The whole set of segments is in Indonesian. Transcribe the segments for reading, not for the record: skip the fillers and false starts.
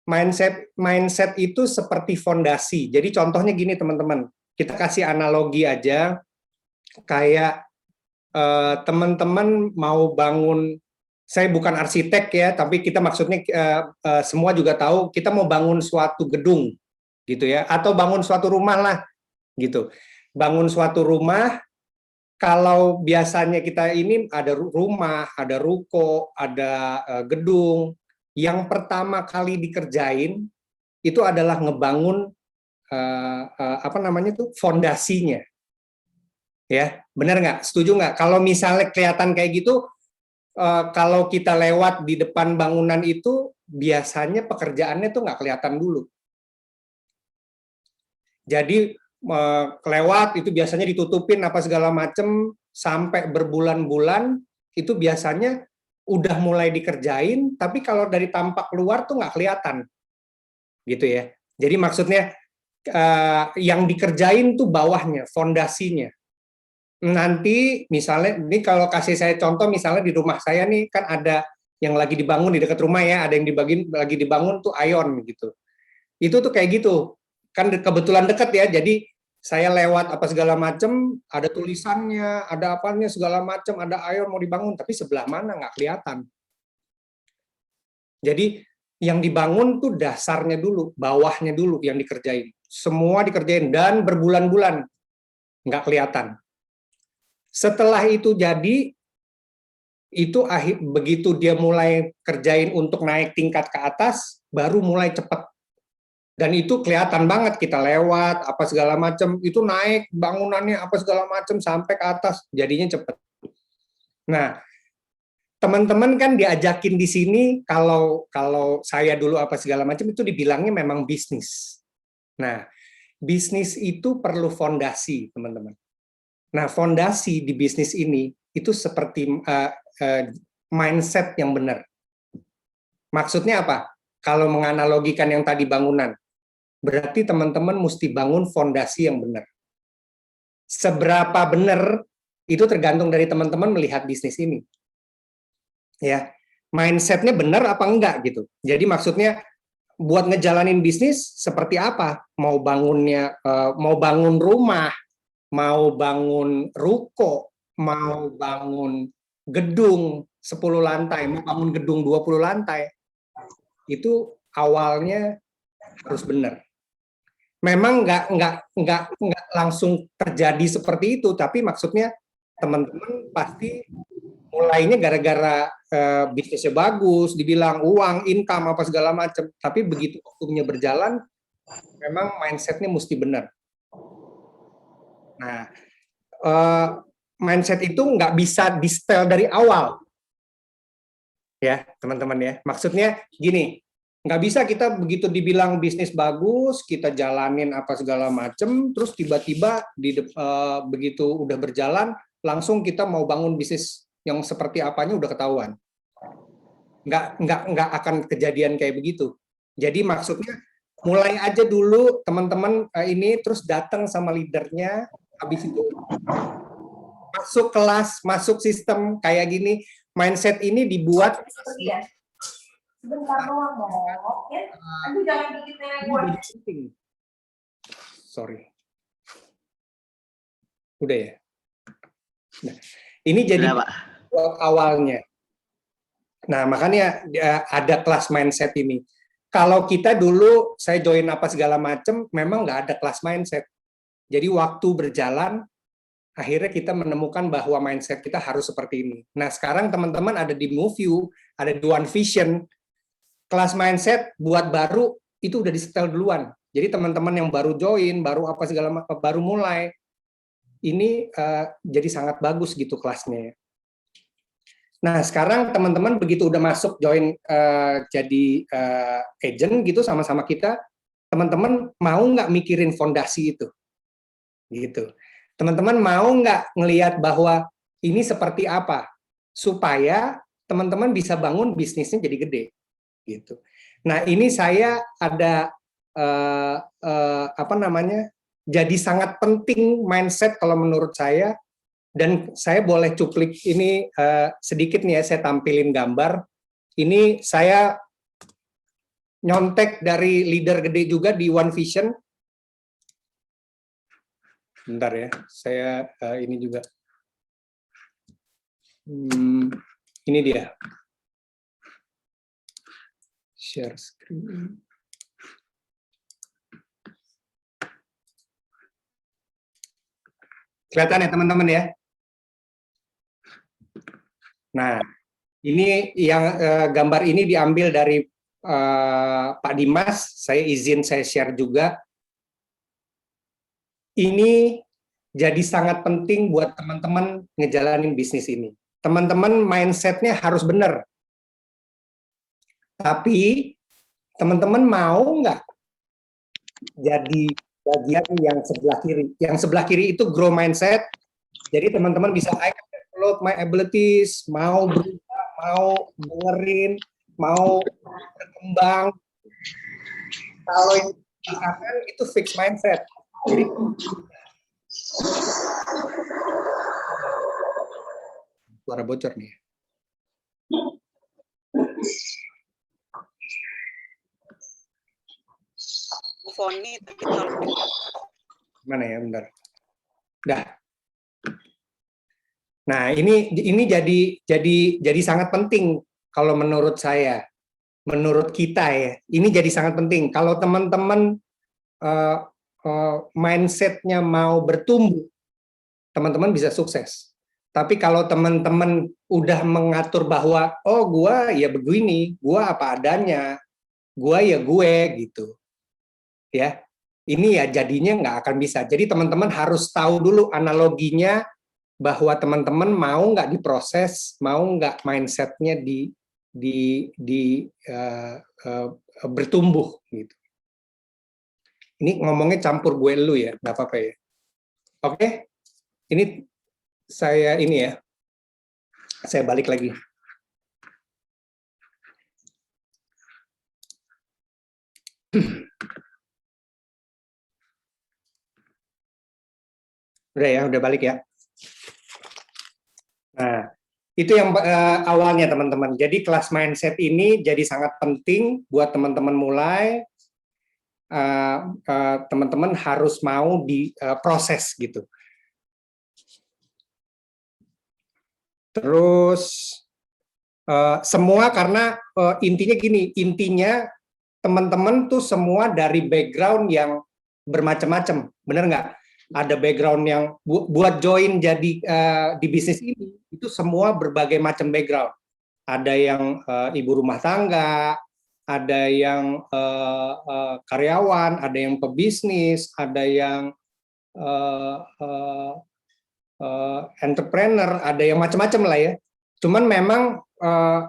Mindset itu seperti fondasi. Jadi contohnya gini teman-teman, kita kasih analogi aja, kayak teman-teman mau bangun, saya bukan arsitek ya, tapi kita maksudnya semua juga tahu kita mau bangun suatu gedung gitu ya, atau bangun suatu rumah lah gitu. Bangun suatu rumah, kalau biasanya kita ini ada rumah, ada ruko, ada gedung, yang pertama kali dikerjain itu adalah ngebangun apa namanya tuh fondasinya, ya benar nggak? Setuju nggak? Kalau misalnya kelihatan kayak gitu, kalau kita lewat di depan bangunan itu biasanya pekerjaannya tuh nggak kelihatan dulu. Jadi kelewat itu biasanya ditutupin apa segala macem sampai berbulan-bulan, itu biasanya udah mulai dikerjain, tapi kalau dari tampak luar tuh nggak kelihatan, gitu ya. Jadi maksudnya yang dikerjain tuh bawahnya, fondasinya. Nanti misalnya, ini kalau kasih saya contoh, misalnya di rumah saya nih kan ada yang lagi dibangun di dekat rumah ya, ada yang lagi dibangun tuh Ion gitu. Itu tuh kayak gitu, kan kebetulan dekat ya, jadi saya lewat apa segala macam, ada tulisannya, ada apanya segala macam, ada Ion mau dibangun, tapi sebelah mana nggak kelihatan. Jadi yang dibangun tuh dasarnya dulu, bawahnya dulu yang dikerjain. Semua dikerjain dan berbulan-bulan nggak kelihatan. Setelah itu jadi, itu begitu dia mulai kerjain untuk naik tingkat ke atas, baru mulai cepat. Dan itu kelihatan banget, kita lewat apa segala macam, itu naik bangunannya apa segala macam sampai ke atas, jadinya cepat. Nah, teman-teman kan diajakin di sini, kalau saya dulu apa segala macam itu dibilangnya memang bisnis. Nah, bisnis itu perlu fondasi, teman-teman. Nah, fondasi di bisnis ini itu seperti mindset yang benar. Maksudnya apa? Kalau menganalogikan yang tadi bangunan, berarti teman-teman mesti bangun fondasi yang benar. Seberapa benar itu tergantung dari teman-teman melihat bisnis ini. Ya, mindsetnya benar apa enggak gitu. Jadi maksudnya buat ngejalanin bisnis seperti apa? Mau bangunnya, mau bangun rumah, mau bangun ruko, mau bangun gedung 10 lantai, mau bangun gedung 20 lantai, itu awalnya harus benar. Memang nggak langsung terjadi seperti itu, tapi maksudnya teman-teman pasti mulainya gara-gara bisnisnya bagus, dibilang uang, income apa segala macam, tapi begitu waktunya berjalan, memang mindsetnya mesti benar. Nah, mindset itu nggak bisa di-setel dari awal, ya teman-teman ya. Maksudnya gini, nggak bisa kita begitu dibilang bisnis bagus, kita jalanin apa segala macem, terus tiba-tiba begitu udah berjalan, langsung kita mau bangun bisnis yang seperti apanya udah ketahuan. Nggak akan kejadian kayak begitu. Jadi maksudnya mulai aja dulu teman-teman ini, terus datang sama leadernya, habis itu masuk kelas, masuk sistem kayak gini. Mindset ini dibuat sebentar doang mau, ya. Aduh jangan bikin sorry. Udah ya. Nah, ini jadi awalnya. Nah, makanya ada kelas mindset ini. Kalau kita dulu, saya join apa segala macam, memang nggak ada kelas mindset. Jadi waktu berjalan, akhirnya kita menemukan bahwa mindset kita harus seperti ini. Nah, sekarang teman-teman ada di MoveU, ada di One Vision, kelas mindset buat baru itu udah di-setel duluan. Jadi teman-teman yang baru join, baru apa segala macam, baru mulai, ini jadi sangat bagus gitu kelasnya. Nah, sekarang teman-teman begitu udah masuk join jadi agent gitu sama-sama kita, teman-teman mau nggak mikirin fondasi itu? Gitu. Teman-teman mau nggak ngelihat bahwa ini seperti apa supaya teman-teman bisa bangun bisnisnya jadi gede gitu. Nah, ini saya ada apa namanya? Jadi sangat penting mindset kalau menurut saya. Dan saya boleh cuplik ini sedikit nih ya, saya tampilin gambar. Ini saya nyontek dari leader gede juga di One Vision. Bentar ya, saya ini juga. Ini dia. Share screen. Kelihatan ya teman-teman ya? Nah, ini yang gambar ini diambil dari Pak Dimas. Saya izin saya share juga. Ini jadi sangat penting buat teman-teman ngejalanin bisnis ini. Teman-teman mindset-nya harus benar. Tapi teman-teman mau nggak jadi bagian yang sebelah kiri? Yang sebelah kiri itu grow mindset. Jadi teman-teman bisa I can develop my abilities, mau berubah, mau dengerin, mau berkembang. Kalau yang dikatakan itu fixed mindset. Jadi suara bocor nih. Foni Mana ya, bentar. Dah. Nah, ini jadi sangat penting kalau menurut saya, menurut kita ya. Ini jadi sangat penting. Kalau teman-teman mindset-nya mau bertumbuh, teman-teman bisa sukses. Tapi kalau teman-teman udah mengatur bahwa oh gua ya begini, gua apa adanya, gua ya gue gitu. Ya, ini ya jadinya nggak akan bisa. Jadi teman-teman harus tahu dulu analoginya bahwa teman-teman mau nggak diproses, mau nggak mindsetnya bertumbuh gitu. Ini ngomongnya campur gue lu ya, nggak apa-apa ya. Oke, ini saya ini ya, saya balik lagi. Udah ya, udah balik ya. Nah, itu yang awalnya teman-teman. Jadi kelas mindset ini jadi sangat penting buat teman-teman mulai. Teman-teman harus mau diproses gitu. Terus semua karena intinya gini, intinya teman-teman tuh semua dari background yang bermacam-macam, bener nggak? Ada background yang buat join jadi di bisnis ini itu semua berbagai macam background. Ada yang ibu rumah tangga, ada yang karyawan, ada yang pebisnis, ada yang entrepreneur, ada yang macam-macam lah ya. Cuman memang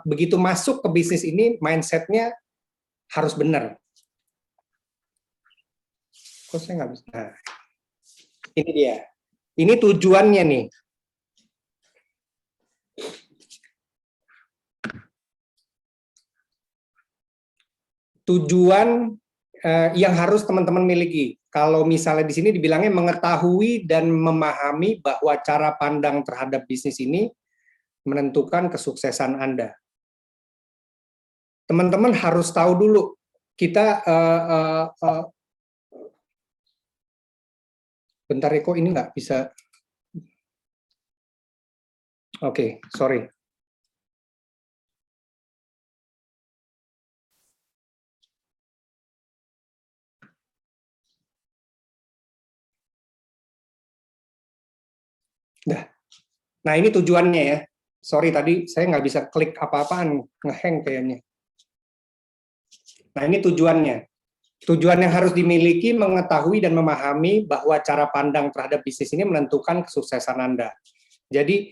begitu masuk ke bisnis ini mindset-nya harus benar. Kok saya nggak bisa? Nah, ini dia. Ini tujuannya nih. Tujuan yang harus teman-teman miliki. Kalau misalnya di sini dibilangnya mengetahui dan memahami bahwa cara pandang terhadap bisnis ini menentukan kesuksesan Anda. Teman-teman harus tahu dulu, kita bentar ya, kok ini nggak bisa. Oke, sorry. Nah, ini tujuannya ya. Sorry, tadi saya nggak bisa klik apa-apaan, ngehang kayaknya. Nah, ini tujuannya. Tujuan yang harus dimiliki, mengetahui dan memahami bahwa cara pandang terhadap bisnis ini menentukan kesuksesan Anda. Jadi,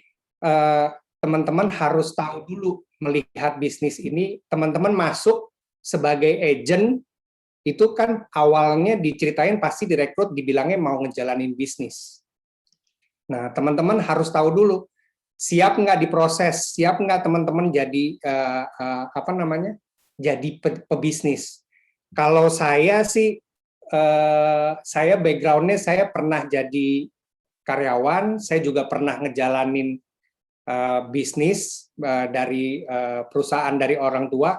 teman-teman harus tahu dulu melihat bisnis ini, teman-teman masuk sebagai agent, itu kan awalnya diceritain pasti direkrut dibilangnya mau ngejalanin bisnis. Nah, teman-teman harus tahu dulu, siap nggak diproses, siap nggak teman-teman jadi jadi pebisnis. Kalau saya sih, saya background-nya saya pernah jadi karyawan, saya juga pernah ngejalanin bisnis. dari perusahaan, dari orang tua.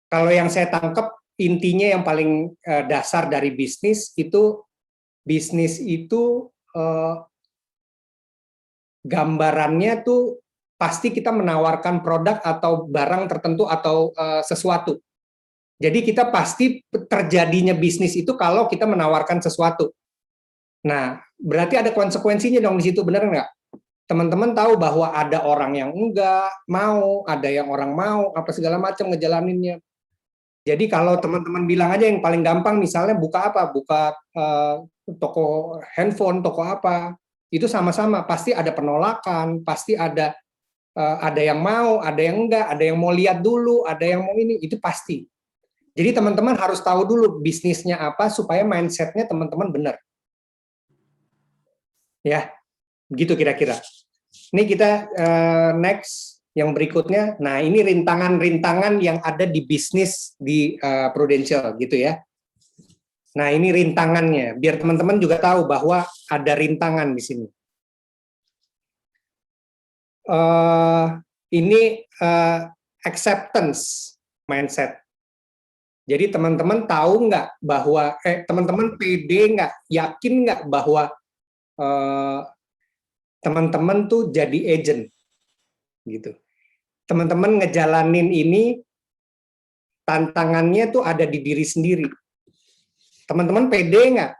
Kalau yang saya tangkap intinya yang paling dasar dari bisnis itu gambarannya tuh pasti kita menawarkan produk atau barang tertentu atau sesuatu. Jadi kita pasti terjadinya bisnis itu kalau kita menawarkan sesuatu. Nah, berarti ada konsekuensinya dong di situ, benar nggak? Teman-teman tahu bahwa ada orang yang enggak mau, ada yang orang mau, apa segala macam ngejalaninnya. Jadi kalau teman-teman bilang aja yang paling gampang, misalnya buka apa? Buka toko handphone, toko apa? Itu sama-sama pasti ada penolakan, pasti ada yang mau, ada yang enggak, ada yang mau lihat dulu, ada yang mau ini, itu pasti. Jadi teman-teman harus tahu dulu bisnisnya apa supaya mindset-nya teman-teman benar. Ya, begitu kira-kira. Ini kita next yang berikutnya. Nah, ini rintangan-rintangan yang ada di bisnis di Prudential gitu ya. Nah, ini rintangannya biar teman-teman juga tahu bahwa ada rintangan di sini. Ini acceptance mindset. Jadi teman-teman tahu nggak bahwa teman-teman pede nggak, yakin nggak bahwa teman-teman tuh jadi agent gitu. Teman-teman ngejalanin ini tantangannya tuh ada di diri sendiri. Teman-teman pede nggak?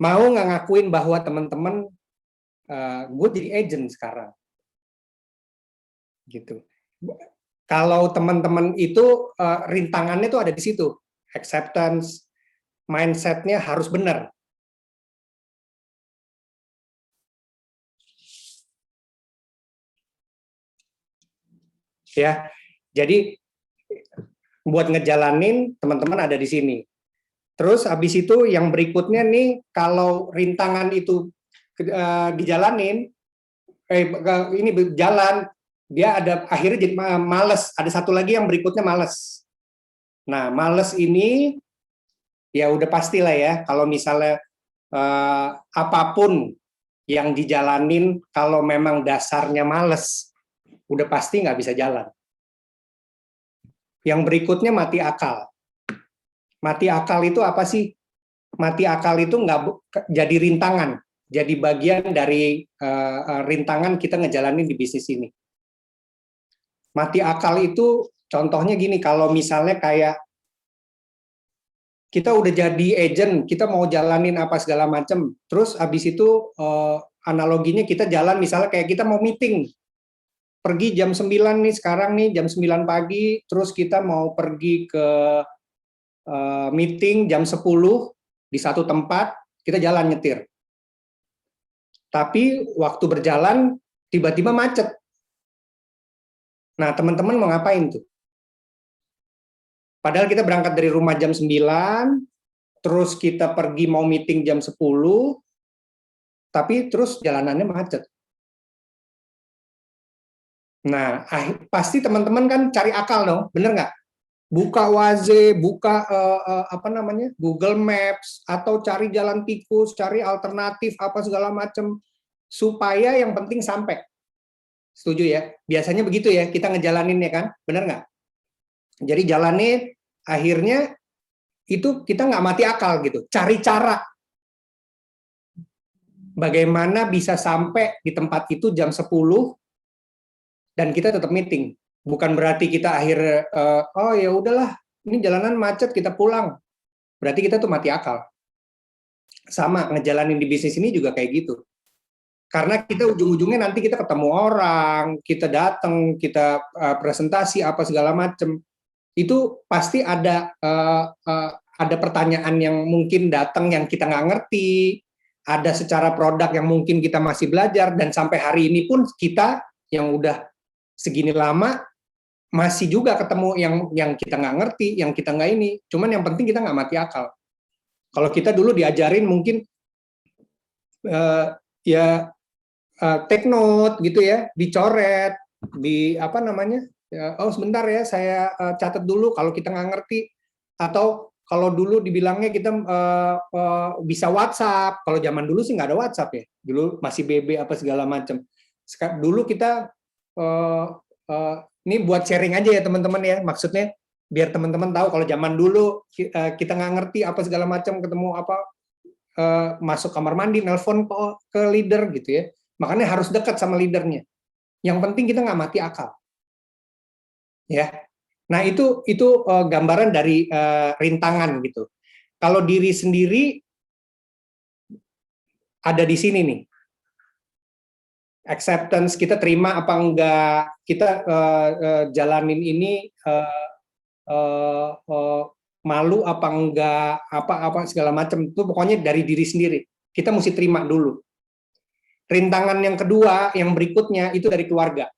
Mau nggak ngakuin bahwa teman-teman gue jadi agent sekarang? Gitu. Kalau teman-teman itu rintangannya tuh ada di situ. Acceptance, mindset-nya harus benar. Ya, jadi buat ngejalanin teman-teman ada di sini. Terus habis itu yang berikutnya nih, kalau rintangan itu dijalanin, ini berjalan, dia ada akhirnya jadi males. Ada satu lagi yang berikutnya males. Nah, males ini ya udah pastilah ya, kalau misalnya apapun yang dijalanin, kalau memang dasarnya males, udah pasti nggak bisa jalan. Yang berikutnya mati akal. Mati akal itu apa sih? Mati akal itu nggak jadi rintangan, jadi bagian dari rintangan kita ngejalanin di bisnis ini. Mati akal itu contohnya gini, kalau misalnya kayak kita udah jadi agent, kita mau jalanin apa segala macam, terus habis itu analoginya kita jalan misalnya kayak kita mau meeting, pergi jam 9 nih, sekarang nih jam 9 pagi, terus kita mau pergi ke meeting jam 10 di satu tempat, kita jalan nyetir. Tapi waktu berjalan tiba-tiba macet. Nah, teman-teman mau ngapain tuh? Padahal kita berangkat dari rumah jam 9, terus kita pergi mau meeting jam 10, tapi terus jalanannya macet. Nah, pasti teman-teman kan cari akal dong, bener nggak? Buka Waze, buka Google Maps, atau cari jalan tikus, cari alternatif apa segala macam, supaya yang penting sampai. Setuju ya? Biasanya begitu ya, kita ngejalaninnya kan, bener nggak? Jadi jalannya akhirnya itu kita nggak mati akal gitu, cari cara bagaimana bisa sampai di tempat itu jam 10 dan kita tetap meeting. Bukan berarti kita oh ya udahlah, ini jalanan macet kita pulang. Berarti kita tuh mati akal. Sama ngejalanin di bisnis ini juga kayak gitu. Karena kita ujung-ujungnya nanti kita ketemu orang, kita datang, kita presentasi apa segala macam. Itu pasti ada pertanyaan yang mungkin datang yang kita nggak ngerti, ada secara produk yang mungkin kita masih belajar, dan sampai hari ini pun kita yang udah segini lama masih juga ketemu yang kita nggak ngerti, yang kita nggak ini. Cuman yang penting kita nggak mati akal. Kalau kita dulu diajarin mungkin take note gitu ya, dicoret, apa namanya? Oh sebentar ya, saya catat dulu kalau kita nggak ngerti. Atau kalau dulu dibilangnya kita bisa WhatsApp. Kalau zaman dulu sih nggak ada WhatsApp ya. Dulu masih BB apa segala macam. Dulu kita ini buat sharing aja ya teman-teman ya, maksudnya biar teman-teman tahu kalau zaman dulu kita nggak ngerti apa segala macam, ketemu apa masuk kamar mandi, nelpon ke leader gitu ya. Makanya harus dekat sama leadernya. Yang penting kita nggak mati akal. Ya. Nah, itu gambaran dari rintangan gitu. Kalau diri sendiri ada di sini nih. Acceptance, kita terima apa enggak, kita jalanin ini malu apa enggak, apa segala macam, itu pokoknya dari diri sendiri. Kita mesti terima dulu. Rintangan yang kedua, yang berikutnya itu dari keluarga.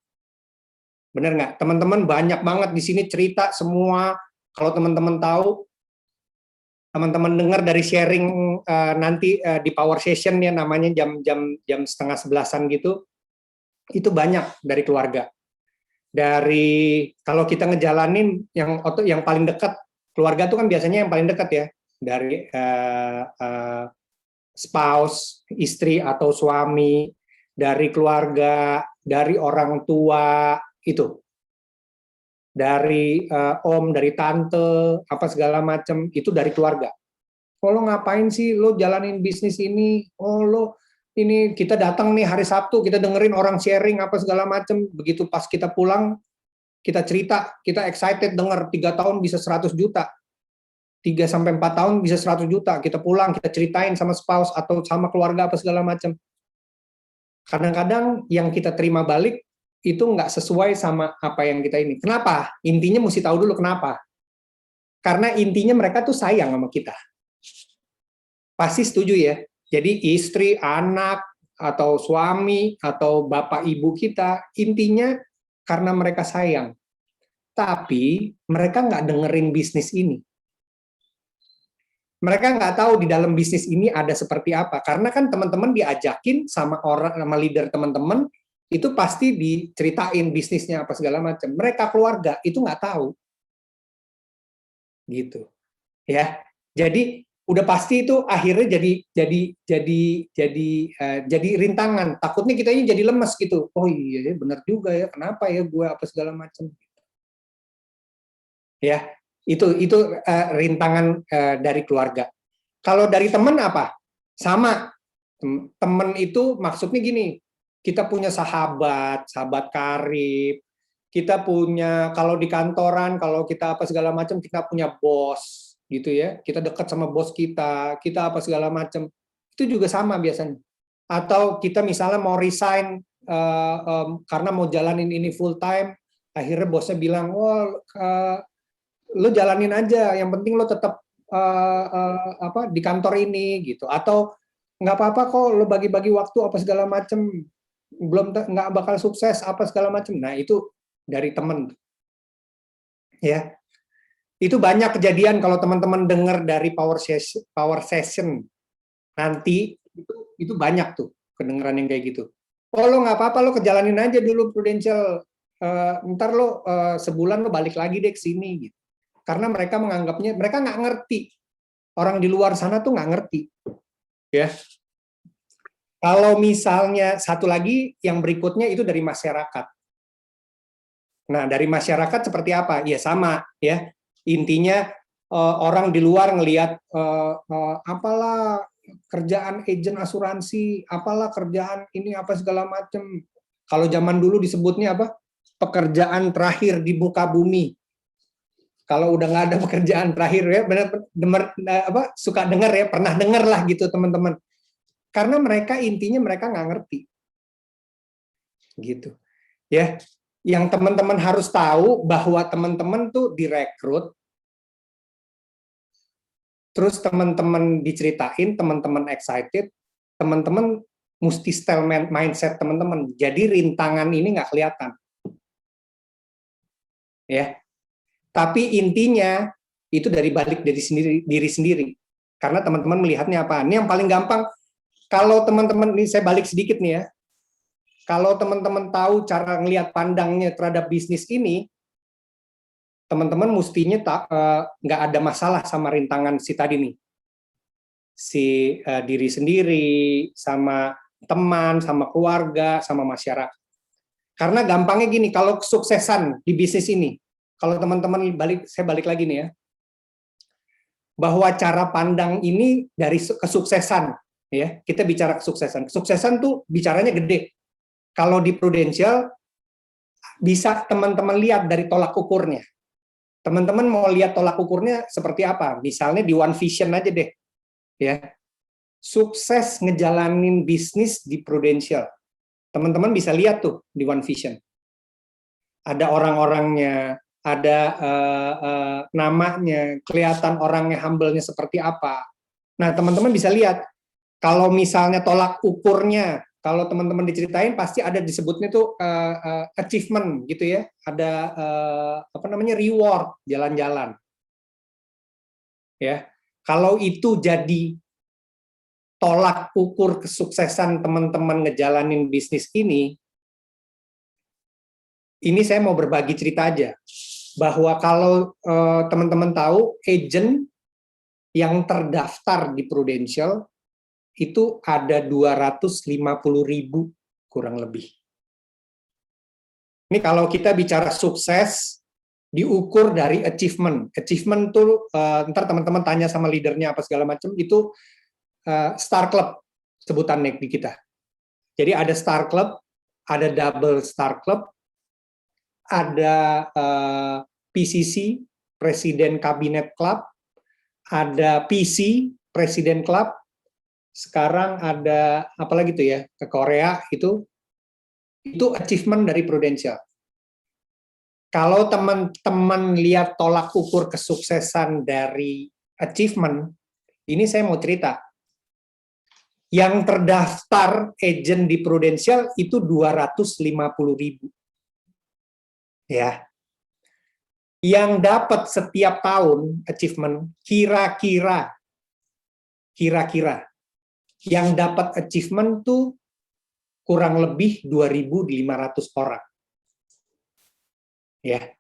Benar nggak? Teman-teman banyak banget di sini cerita semua. Kalau teman-teman tahu, teman-teman dengar dari sharing nanti di power session ya, namanya jam setengah 11-an gitu, itu banyak dari keluarga. Dari kalau kita ngejalanin yang paling dekat, keluarga itu kan biasanya yang paling dekat ya, dari spouse, istri atau suami, dari keluarga, dari orang tua, itu. Dari om, dari tante, apa segala macam, itu dari keluarga. Oh, lo ngapain sih lo jalanin bisnis ini? Oh, lo ini kita datang nih hari Sabtu, kita dengerin orang sharing apa segala macam. Begitu pas kita pulang, kita cerita, kita excited denger 3 tahun bisa 100 juta. 3-4 tahun bisa 100 juta. Kita pulang, kita ceritain sama spouse atau sama keluarga apa segala macam. Kadang-kadang yang kita terima balik itu nggak sesuai sama apa yang kita ini. Kenapa? Intinya mesti tahu dulu kenapa. Karena intinya mereka tuh sayang sama kita. Pasti setuju ya. Jadi istri, anak, atau suami, atau bapak ibu kita, intinya karena mereka sayang. Tapi mereka nggak dengerin bisnis ini. Mereka nggak tahu di dalam bisnis ini ada seperti apa. Karena kan teman-teman diajakin sama leader teman-teman, itu pasti diceritain bisnisnya apa segala macam. Mereka keluarga itu nggak tahu, gitu, ya. Jadi udah pasti itu akhirnya jadi rintangan. Takutnya kita ini jadi lemes gitu. Oh iya, benar juga ya. Kenapa ya gue apa segala macam. Ya, itu rintangan dari keluarga. Kalau dari teman apa? Sama. Teman itu maksudnya gini. Kita punya sahabat karib, kita punya kalau di kantoran, kalau kita apa segala macam, kita punya bos, gitu ya. Kita dekat sama bos kita apa segala macam. Itu juga sama biasanya. Atau kita misalnya mau resign karena mau jalanin ini full time, akhirnya bosnya bilang, oh lo jalanin aja, yang penting lo tetap di kantor ini, gitu. Atau nggak apa-apa kok lo bagi-bagi waktu apa segala macam, nggak bakal sukses apa segala macam. Nah, itu dari teman, ya. Itu banyak kejadian kalau teman-teman dengar dari power session nanti, itu banyak tuh kedengeran yang kayak gitu. Oh, lo nggak apa-apa, lo kejalanin aja dulu Prudential, ntar lo sebulan lo balik lagi deh ke sini, gitu. Karena mereka menganggapnya, mereka nggak ngerti, orang di luar sana tuh nggak ngerti, ya. Kalau misalnya satu lagi yang berikutnya itu dari masyarakat. Nah, dari masyarakat seperti apa? Ya sama, ya. Intinya orang di luar ngelihat apalah kerjaan agen asuransi, apalah kerjaan ini apa segala macam. Kalau zaman dulu disebutnya apa? Pekerjaan terakhir di muka bumi. Kalau udah nggak ada pekerjaan terakhir ya, benar suka dengar ya, pernah dengar lah gitu teman-teman. Karena mereka intinya mereka nggak ngerti, gitu, ya. Yang teman-teman harus tahu bahwa teman-teman tuh direkrut, terus teman-teman diceritain, teman-teman excited, teman-teman mesti style mindset teman-teman. Jadi rintangan ini nggak kelihatan, ya. Tapi intinya itu dari balik dari diri sendiri. Karena teman-teman melihatnya apa? Ini yang paling gampang. Kalau teman-teman, ini saya balik sedikit nih ya. Kalau teman-teman tahu cara ngelihat pandangnya terhadap bisnis ini, teman-teman mestinya nggak ada masalah sama rintangan si tadi nih. Si diri sendiri, sama teman, sama keluarga, sama masyarakat. Karena gampangnya gini, kalau kesuksesan di bisnis ini, kalau teman-teman saya balik lagi nih ya, bahwa cara pandang ini dari kesuksesan, ya kita bicara kesuksesan. Kesuksesan tuh bicaranya gede. Kalau di Prudential bisa teman-teman lihat dari tolak ukurnya. Teman-teman mau lihat tolak ukurnya seperti apa? Misalnya di One Vision aja deh, ya. Sukses ngejalanin bisnis di Prudential. Teman-teman bisa lihat tuh di One Vision. Ada orang-orangnya, ada namanya, kelihatan orangnya humble-nya seperti apa. Nah, teman-teman bisa lihat, kalau misalnya tolak ukurnya, kalau teman-teman diceritain pasti ada disebutnya tuh achievement gitu ya, ada apa namanya reward jalan-jalan. Ya, kalau itu jadi tolak ukur kesuksesan teman-teman ngejalanin bisnis ini saya mau berbagi cerita aja, bahwa kalau teman-teman tahu, agent yang terdaftar di Prudential itu ada 250.000 kurang lebih. Ini kalau kita bicara sukses, diukur dari achievement. Achievement tuh, ntar teman-teman tanya sama leadernya apa segala macam, itu Star Club sebutannya di kita. Jadi ada Star Club, ada Double Star Club, ada PCC, Presiden Kabinet Club, ada PC, Presiden Club, sekarang ada apa lagi tuh ya, ke Korea itu achievement dari Prudential. Kalau teman-teman lihat tolak ukur kesuksesan dari achievement, ini saya mau cerita. Yang terdaftar agent di Prudential itu 250.000. Ya. Yang dapat setiap tahun achievement kira-kira yang dapat achievement tuh kurang lebih 2.500 orang. Ya.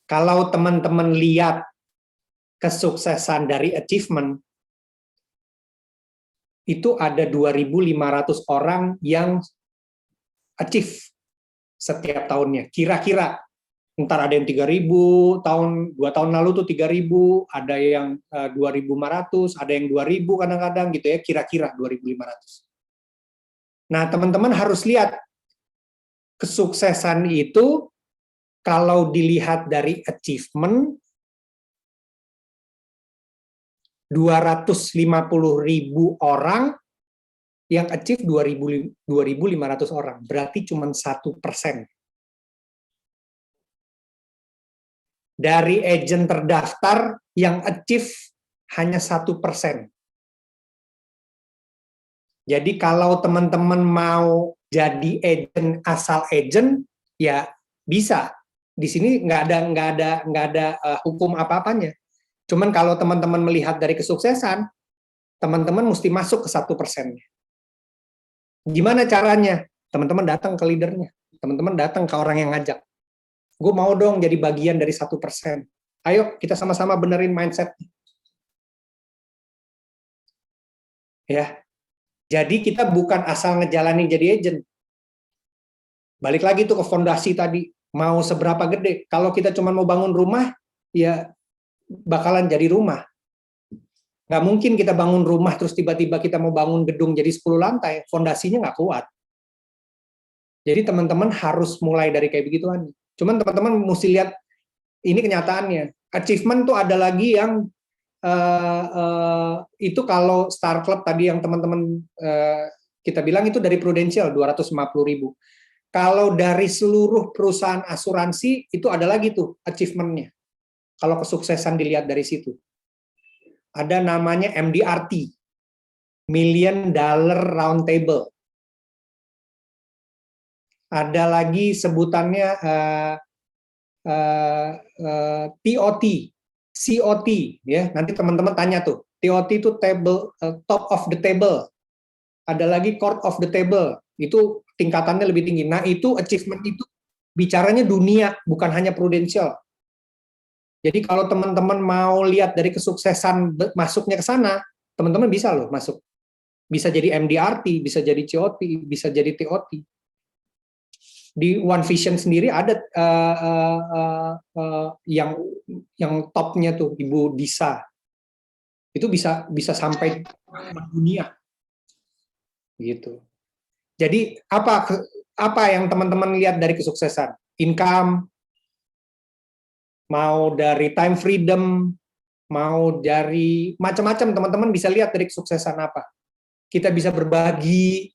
Kalau teman-teman lihat kesuksesan dari achievement, itu ada 2.500 orang yang achieve setiap tahunnya. Kira-kira, ntar ada yang 3.000, 2 tahun lalu tuh 3.000, ada yang 2.500, ada yang 2.000 kadang-kadang gitu ya, kira-kira 2.500. Nah, teman-teman harus lihat kesuksesan itu kalau dilihat dari achievement, 250.000 orang yang achieve 2.500 orang, berarti cuma 1%. Dari agent terdaftar yang achieve hanya 1%. Jadi kalau teman-teman mau jadi agent asal agent, ya bisa. Di sini nggak ada hukum apa-apanya. Cuman kalau teman-teman melihat dari kesuksesan, teman-teman mesti masuk ke 1%. Gimana caranya? Teman-teman datang ke leadernya. Teman-teman datang ke orang yang ngajak. Gue mau dong jadi bagian dari 1%. Ayo kita sama-sama benerin mindset. Ya. Jadi kita bukan asal ngejalanin jadi agent. Balik lagi tuh ke fondasi tadi. Mau seberapa gede. Kalau kita cuma mau bangun rumah, ya bakalan jadi rumah. Nggak mungkin kita bangun rumah terus tiba-tiba kita mau bangun gedung jadi 10 lantai, fondasinya nggak kuat. Jadi teman-teman harus mulai dari kayak begituan. Cuman teman-teman mesti lihat, ini kenyataannya. Achievement tuh ada lagi yang itu kalau Star Club tadi yang teman-teman kita bilang itu dari Prudential 250.000. Kalau dari seluruh perusahaan asuransi itu ada lagi tuh achievement-nya. Kalau kesuksesan dilihat dari situ. Ada namanya MDRT, Million Dollar Round Table. Ada lagi sebutannya TOT, COT, ya. Nanti teman-teman tanya tuh, TOT itu table, top of the table. Ada lagi court of the table, itu tingkatannya lebih tinggi. Nah itu achievement itu bicaranya dunia, bukan hanya Prudential. Jadi kalau teman-teman mau lihat dari kesuksesan masuknya ke sana, teman-teman bisa loh masuk. Bisa jadi MDRT, bisa jadi COT, bisa jadi TOT. Di One Vision sendiri ada yang topnya tuh Ibu Disa. Itu bisa sampai dunia. Gitu. Jadi apa yang teman-teman lihat dari kesuksesan? Income, mau dari time freedom, mau dari macam-macam, teman-teman bisa lihat dari kesuksesan apa. Kita bisa berbagi,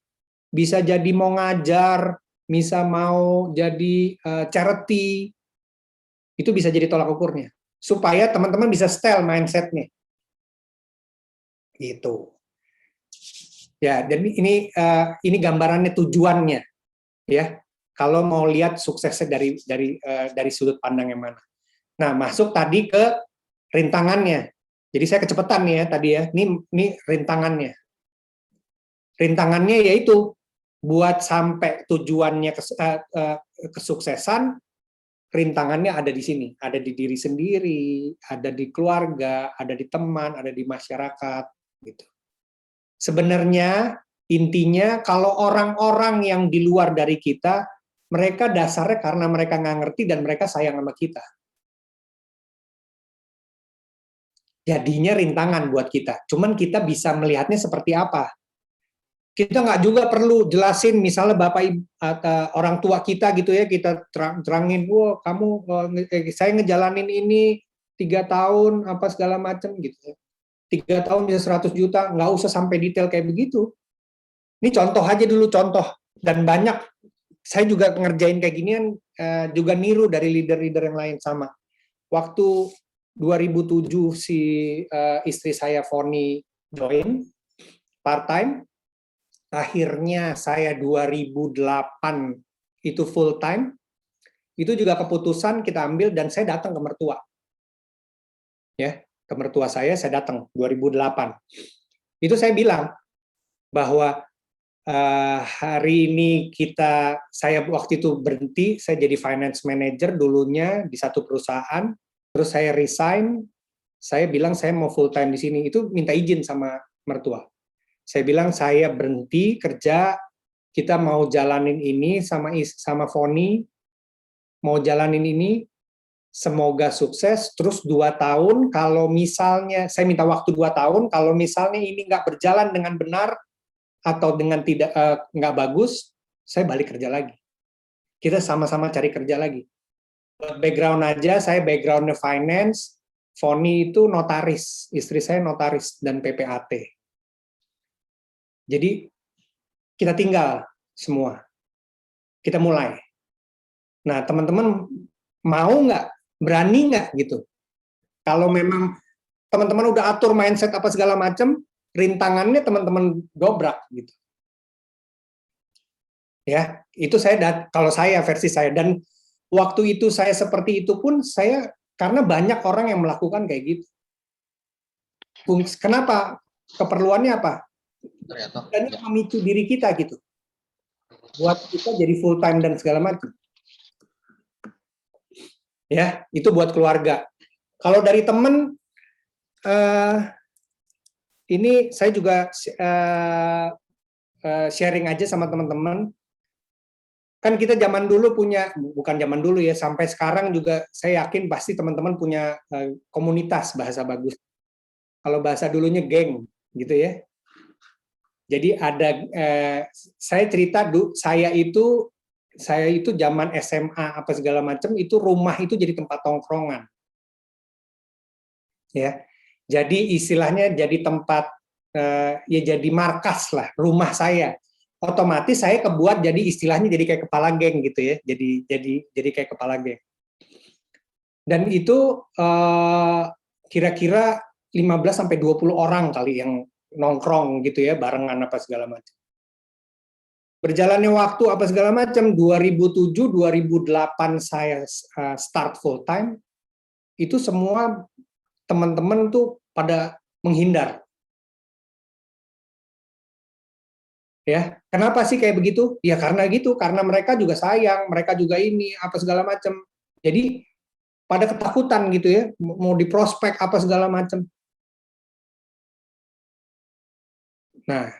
bisa jadi mau ngajar, bisa mau jadi charity, itu bisa jadi tolak ukurnya. Supaya teman-teman bisa style mindset-nya. Gitu. Ya, jadi ini gambarannya, tujuannya, ya. Kalau mau lihat suksesnya dari sudut pandang yang mana. Nah, masuk tadi ke rintangannya. Jadi saya kecepatan nih ya tadi ya. Ini rintangannya. Rintangannya yaitu buat sampai tujuannya kesuksesan, rintangannya ada di sini, ada di diri sendiri, ada di keluarga, ada di teman, ada di masyarakat, gitu. Sebenarnya intinya kalau orang-orang yang di luar dari kita, mereka dasarnya karena mereka nggak ngerti dan mereka sayang sama kita. Jadinya rintangan buat kita. Cuman kita bisa melihatnya seperti apa. Kita nggak juga perlu jelasin, misalnya bapak ibu, orang tua kita gitu ya, kita terangin, wah kamu, saya ngejalanin ini 3 tahun apa segala macam gitu ya. 3 tahun bisa 100 juta, nggak usah sampai detail kayak begitu. Ini contoh aja dulu, contoh. Dan banyak, saya juga ngerjain kayak ginian, juga niru dari leader-leader yang lain sama. Waktu 2007 si istri saya Foni join part-time, akhirnya saya 2008 itu full-time, itu juga keputusan kita ambil dan saya datang ke mertua. Ya, ke mertua saya datang 2008. Itu saya bilang bahwa hari ini saya waktu itu berhenti, saya jadi finance manager dulunya di satu perusahaan, terus saya resign, saya bilang saya mau full time di sini, itu minta izin sama mertua. Saya bilang saya berhenti kerja, kita mau jalanin ini sama Foni, mau jalanin ini, semoga sukses, terus 2 tahun, kalau misalnya, saya minta waktu 2 tahun, kalau misalnya ini nggak berjalan dengan benar, atau dengan nggak bagus, saya balik kerja lagi. Kita sama-sama cari kerja lagi. Background aja, saya backgroundnya finance, Foni itu notaris, istri saya notaris dan PPAT. Jadi kita tinggal semua, kita mulai. Nah teman-teman mau nggak, berani nggak gitu? Kalau memang teman-teman udah atur mindset apa segala macam, rintangannya teman-teman dobrak gitu. Ya, itu kalau saya versi saya, dan waktu itu saya seperti itu pun saya karena banyak orang yang melakukan kayak gitu. Kenapa? Keperluannya apa? Dan memicu diri kita gitu. Buat kita jadi full time dan segala macam. Ya, itu buat keluarga. Kalau dari teman, ini saya juga sharing aja sama teman-teman. Kan kita zaman dulu bukan zaman dulu ya, sampai sekarang juga saya yakin pasti teman-teman punya komunitas bahasa bagus. Kalau bahasa dulunya geng, gitu ya. Jadi ada, saya cerita, saya itu zaman SMA apa segala macam, itu rumah itu jadi tempat tongkrongan. Ya, jadi istilahnya jadi tempat, ya jadi markas lah, rumah saya. Otomatis saya kebuat jadi istilahnya jadi kayak kepala geng gitu ya, jadi kayak kepala geng. Dan itu kira-kira 15-20 orang kali yang nongkrong gitu ya, barengan apa segala macam. Berjalannya waktu apa segala macam, 2007 2008 saya start full time, itu semua teman-teman tuh pada menghindar. Ya, kenapa sih kayak begitu? Ya karena gitu, karena mereka juga sayang, mereka juga ini apa segala macam. Jadi pada ketakutan gitu ya, mau diprospek apa segala macam. Nah,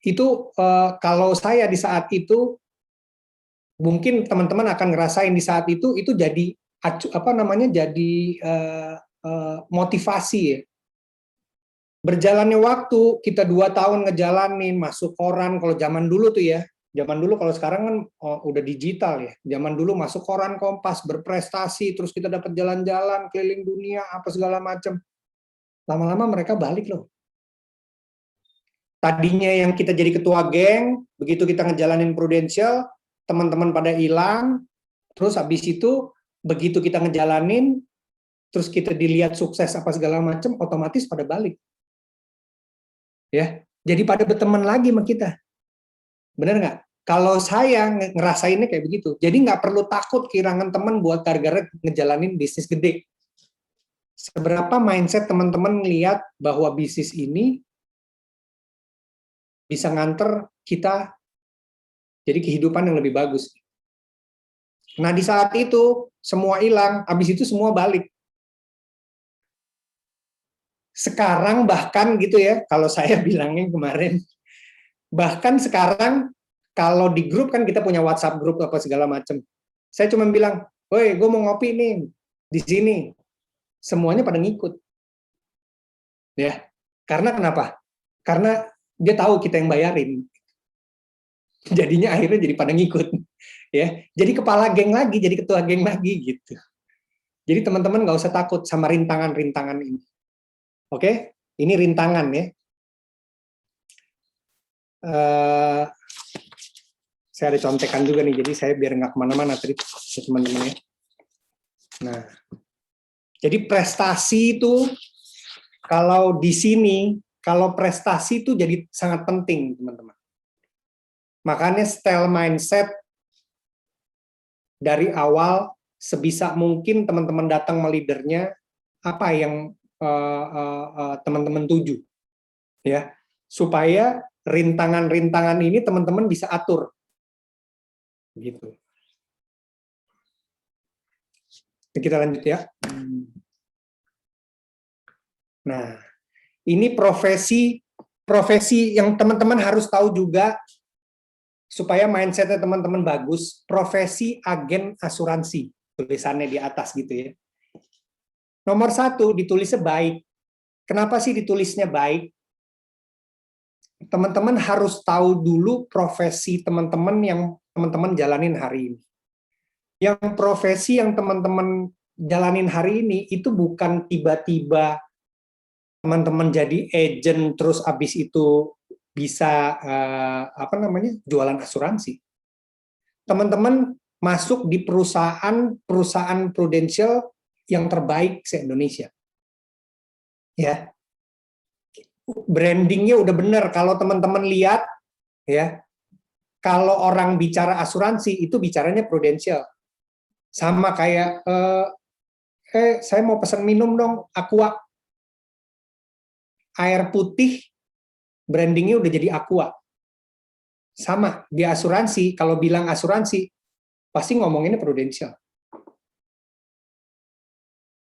itu kalau saya di saat itu mungkin teman-teman akan ngerasain di saat itu jadi jadi motivasi ya. Berjalannya waktu, kita 2 tahun ngejalanin, masuk koran, kalau zaman dulu tuh ya, zaman dulu kalau sekarang kan udah digital ya, zaman dulu masuk koran Kompas, berprestasi, terus kita dapat jalan-jalan, keliling dunia, apa segala macam. Lama-lama mereka balik loh. Tadinya yang kita jadi ketua geng, begitu kita ngejalanin Prudential, teman-teman pada hilang, terus habis itu, begitu kita ngejalanin, terus kita dilihat sukses apa segala macam, otomatis pada balik. Ya, jadi pada berteman lagi sama kita. Benar nggak? Kalau saya ngerasainnya kayak begitu, jadi nggak perlu takut kehilangan teman buat gara-gara ngejalanin bisnis gede. Seberapa mindset teman-teman ngelihat bahwa bisnis ini bisa nganter kita jadi kehidupan yang lebih bagus. Nah, di saat itu semua hilang, habis itu semua balik. Sekarang bahkan gitu ya, kalau saya bilangnya kemarin, bahkan sekarang kalau di grup kan kita punya WhatsApp grup apa segala macam. Saya cuma bilang, "Woi, gue mau ngopi nih di sini." Semuanya pada ngikut. Ya. Karena kenapa? Karena dia tahu kita yang bayarin. Jadinya akhirnya jadi pada ngikut. Ya. Jadi kepala geng lagi, jadi ketua geng lagi gitu. Jadi teman-teman nggak usah takut sama rintangan-rintangan ini. Oke, ini rintangan ya. Saya ada contekan juga nih, jadi saya biar nggak kemana-mana tadi teman-teman ya. Nah, jadi prestasi itu kalau di sini, kalau prestasi itu jadi sangat penting teman-teman. Makanya style mindset dari awal sebisa mungkin teman-teman datang melidernya apa yang teman-teman tuju, ya, supaya rintangan-rintangan ini teman-teman bisa atur, gitu. Kita lanjut ya. Nah, ini profesi yang teman-teman harus tahu juga supaya mindsetnya teman-teman bagus. Profesi agen asuransi, tulisannya di atas gitu ya. Nomor 1 ditulisnya baik. Kenapa sih ditulisnya baik? Teman-teman harus tahu dulu profesi teman-teman yang teman-teman jalanin hari ini. Yang profesi yang teman-teman jalanin hari ini itu bukan tiba-tiba teman-teman jadi agent terus abis itu bisa jualan asuransi. Teman-teman masuk di perusahaan Prudential yang terbaik se-Indonesia. Ya. Brandingnya udah benar. Kalau teman-teman lihat ya, kalau orang bicara asuransi itu bicaranya Prudential. Sama kayak saya mau pesan minum dong, Aqua. Air putih brandingnya udah jadi Aqua. Sama di asuransi, kalau bilang asuransi pasti ngomonginnya Prudential.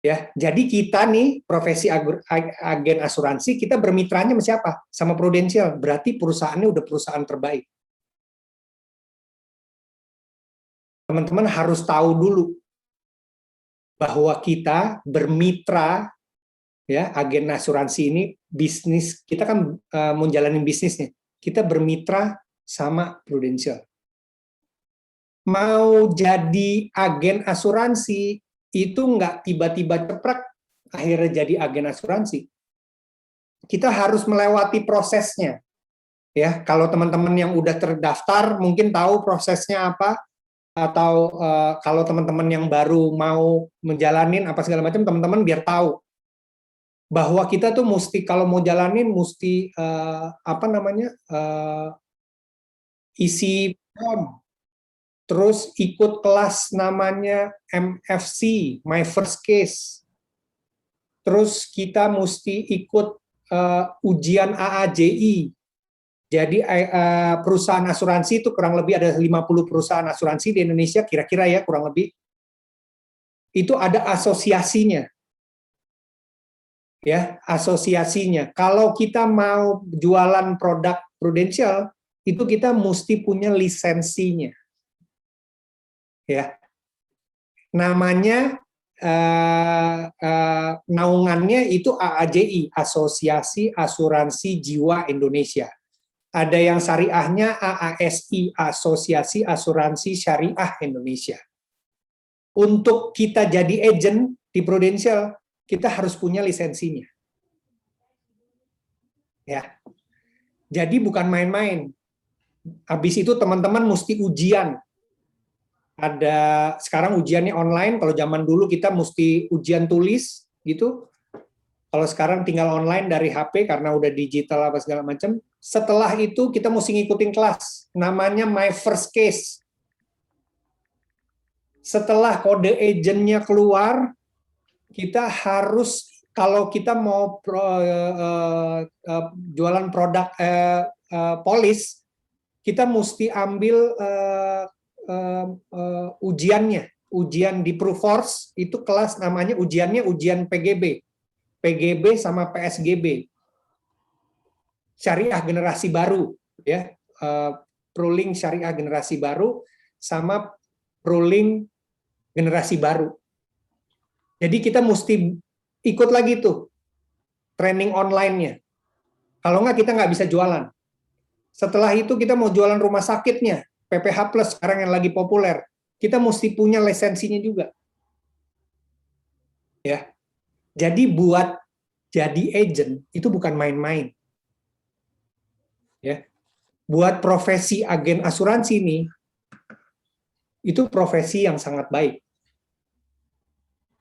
Ya, jadi kita nih profesi agen asuransi, kita bermitranya sama siapa? Sama Prudential. Berarti perusahaannya udah perusahaan terbaik. Teman-teman harus tahu dulu bahwa kita bermitra ya, agen asuransi ini bisnis, kita kan mau jalanin bisnisnya. Kita bermitra sama Prudential. Mau jadi agen asuransi itu nggak tiba-tiba ceprek akhirnya jadi agen asuransi. Kita harus melewati prosesnya. Ya, kalau teman-teman yang udah terdaftar mungkin tahu prosesnya apa, atau kalau teman-teman yang baru mau menjalanin apa segala macam, teman-teman biar tahu bahwa kita tuh mesti kalau mau jalanin mesti isi form. Terus ikut kelas namanya MFC, My First Case. Terus kita mesti ikut ujian AAJI. Jadi perusahaan asuransi itu kurang lebih ada 50 perusahaan asuransi di Indonesia, kira-kira ya kurang lebih. Itu ada asosiasinya. Ya, asosiasinya. Kalau kita mau jualan produk Prudential, itu kita mesti punya lisensinya. ya. Namanya naungannya itu AAJI, Asosiasi Asuransi Jiwa Indonesia. Ada yang syariahnya AASI, Asosiasi Asuransi Syariah Indonesia. Untuk kita jadi agent di Prudential, kita harus punya lisensinya. Ya. Jadi bukan main-main. Habis itu teman-teman mesti ujian. Ada sekarang ujiannya online, kalau zaman dulu kita mesti ujian tulis gitu. Kalau sekarang tinggal online dari HP karena udah digital apa segala macam. Setelah itu kita mesti ngikutin kelas, namanya My First Case. Setelah kode agentnya keluar, kita harus, kalau kita mau jualan produk polis, kita mesti ambil ujiannya, ujian di Proofforce, itu kelas namanya ujiannya ujian PGB sama PSGB, syariah generasi baru, ya, Prolink syariah generasi baru sama Prolink generasi baru. Jadi kita mesti ikut lagi tuh training online-nya. Kalau nggak kita nggak bisa jualan. Setelah itu kita mau jualan rumah sakitnya, PPH Plus sekarang yang lagi populer, kita mesti punya lisensinya juga. Ya. Jadi buat jadi agent itu bukan main-main. Ya. Buat profesi agen asuransi ini, itu profesi yang sangat baik.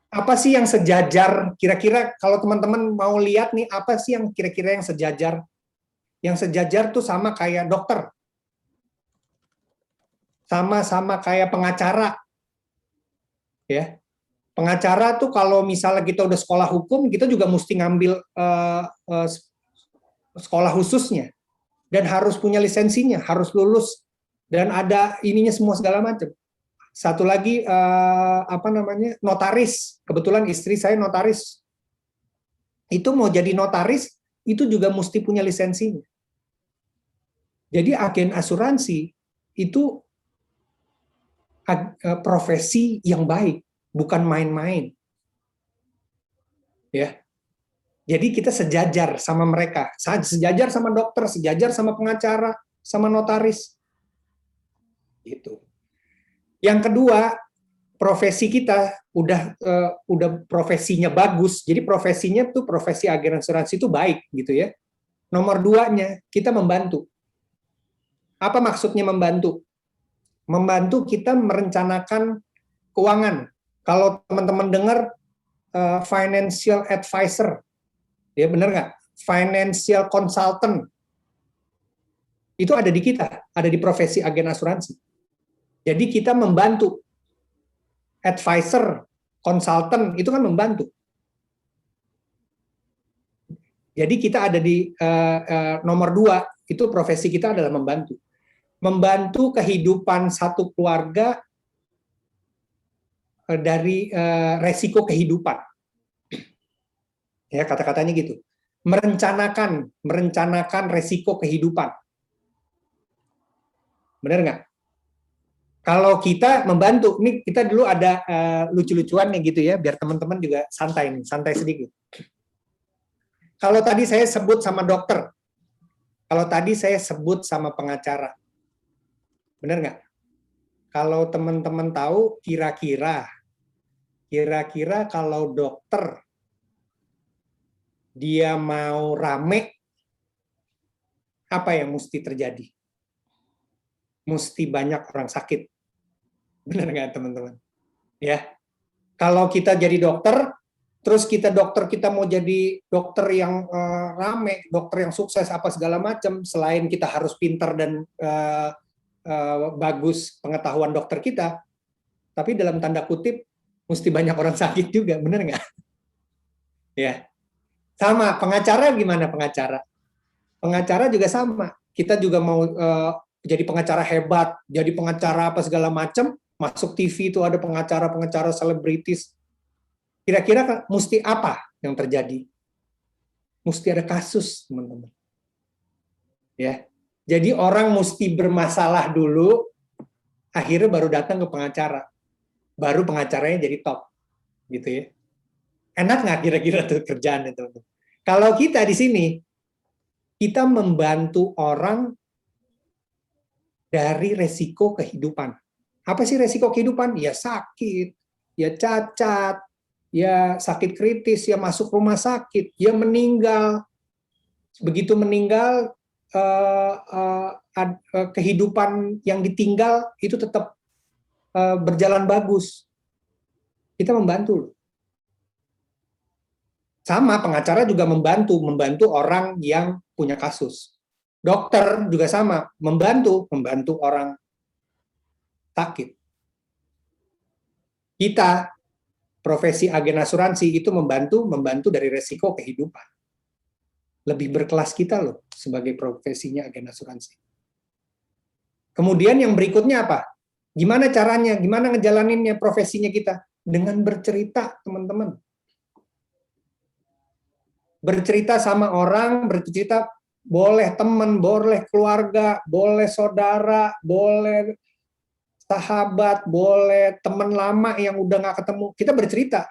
Apa sih yang sejajar? Kira-kira kalau teman-teman mau lihat nih, apa sih yang kira-kira yang sejajar? Yang sejajar tuh sama kayak dokter. Sama-sama kayak pengacara. Ya. Pengacara tuh kalau misalnya kita udah sekolah hukum, kita juga mesti ngambil sekolah khususnya. Dan harus punya lisensinya, harus lulus. Dan ada ininya semua segala macam. Satu lagi notaris. Kebetulan istri saya notaris. Itu mau jadi notaris itu juga mesti punya lisensinya. Jadi agen asuransi itu profesi yang baik, bukan main-main. Ya. Jadi kita sejajar sama mereka, sejajar sama dokter, sejajar sama pengacara, sama notaris. Gitu. Yang kedua, profesi kita udah profesinya bagus. Jadi profesinya tuh profesi agen asuransi itu baik gitu ya. Nomor duanya, kita membantu. Apa maksudnya membantu? Membantu kita merencanakan keuangan. Kalau teman-teman dengar financial advisor, ya benar nggak? Financial consultant, itu ada di kita, ada di profesi agen asuransi. Jadi kita membantu. Advisor, consultant, itu kan membantu. Jadi kita ada di nomor 2, itu profesi kita adalah membantu. Membantu kehidupan satu keluarga dari resiko kehidupan. Ya, kata-katanya gitu. Merencanakan resiko kehidupan. Benar nggak? Kalau kita membantu, ini kita dulu ada lucu-lucuannya gitu ya, biar teman-teman juga santai nih, santai sedikit. Kalau tadi saya sebut sama dokter, kalau tadi saya sebut sama pengacara, benar nggak? Kalau teman-teman tahu, kira-kira kalau dokter dia mau rame, apa yang mesti terjadi? Mesti banyak orang sakit. Benar nggak teman-teman? Ya. Kalau kita jadi dokter, terus kita mau jadi dokter yang rame, dokter yang sukses apa segala macam, selain kita harus pintar dan bagus pengetahuan dokter kita, tapi dalam tanda kutip mesti banyak orang sakit juga, benar nggak? Ya. Sama, pengacara gimana pengacara? Pengacara juga sama. Kita juga mau jadi pengacara hebat, jadi pengacara apa segala macam, masuk TV itu ada pengacara-pengacara selebritis. Kira-kira mesti apa yang terjadi? Mesti ada kasus, teman-teman. Ya. Jadi orang mesti bermasalah dulu, akhirnya baru datang ke pengacara. baru pengacaranya jadi top, gitu ya. Enak nggak kira-kira tuh kerjaan itu? Kalau kita di sini, kita membantu orang dari resiko kehidupan. Apa sih resiko kehidupan? Ya sakit, ya cacat, ya sakit kritis, ya masuk rumah sakit, ya meninggal. Begitu meninggal, kehidupan yang ditinggal itu tetap berjalan bagus. Kita membantu. Sama, pengacara juga membantu orang yang punya kasus. Dokter juga sama, membantu orang sakit. Kita, profesi agen asuransi itu membantu dari resiko kehidupan. Lebih berkelas kita loh sebagai profesinya agen asuransi. Kemudian yang berikutnya apa? Gimana caranya? Gimana ngejalaninnya profesinya kita? Dengan bercerita, teman-teman. Bercerita sama orang, bercerita boleh teman, boleh keluarga, boleh saudara, boleh sahabat, boleh teman lama yang udah nggak ketemu. Kita bercerita.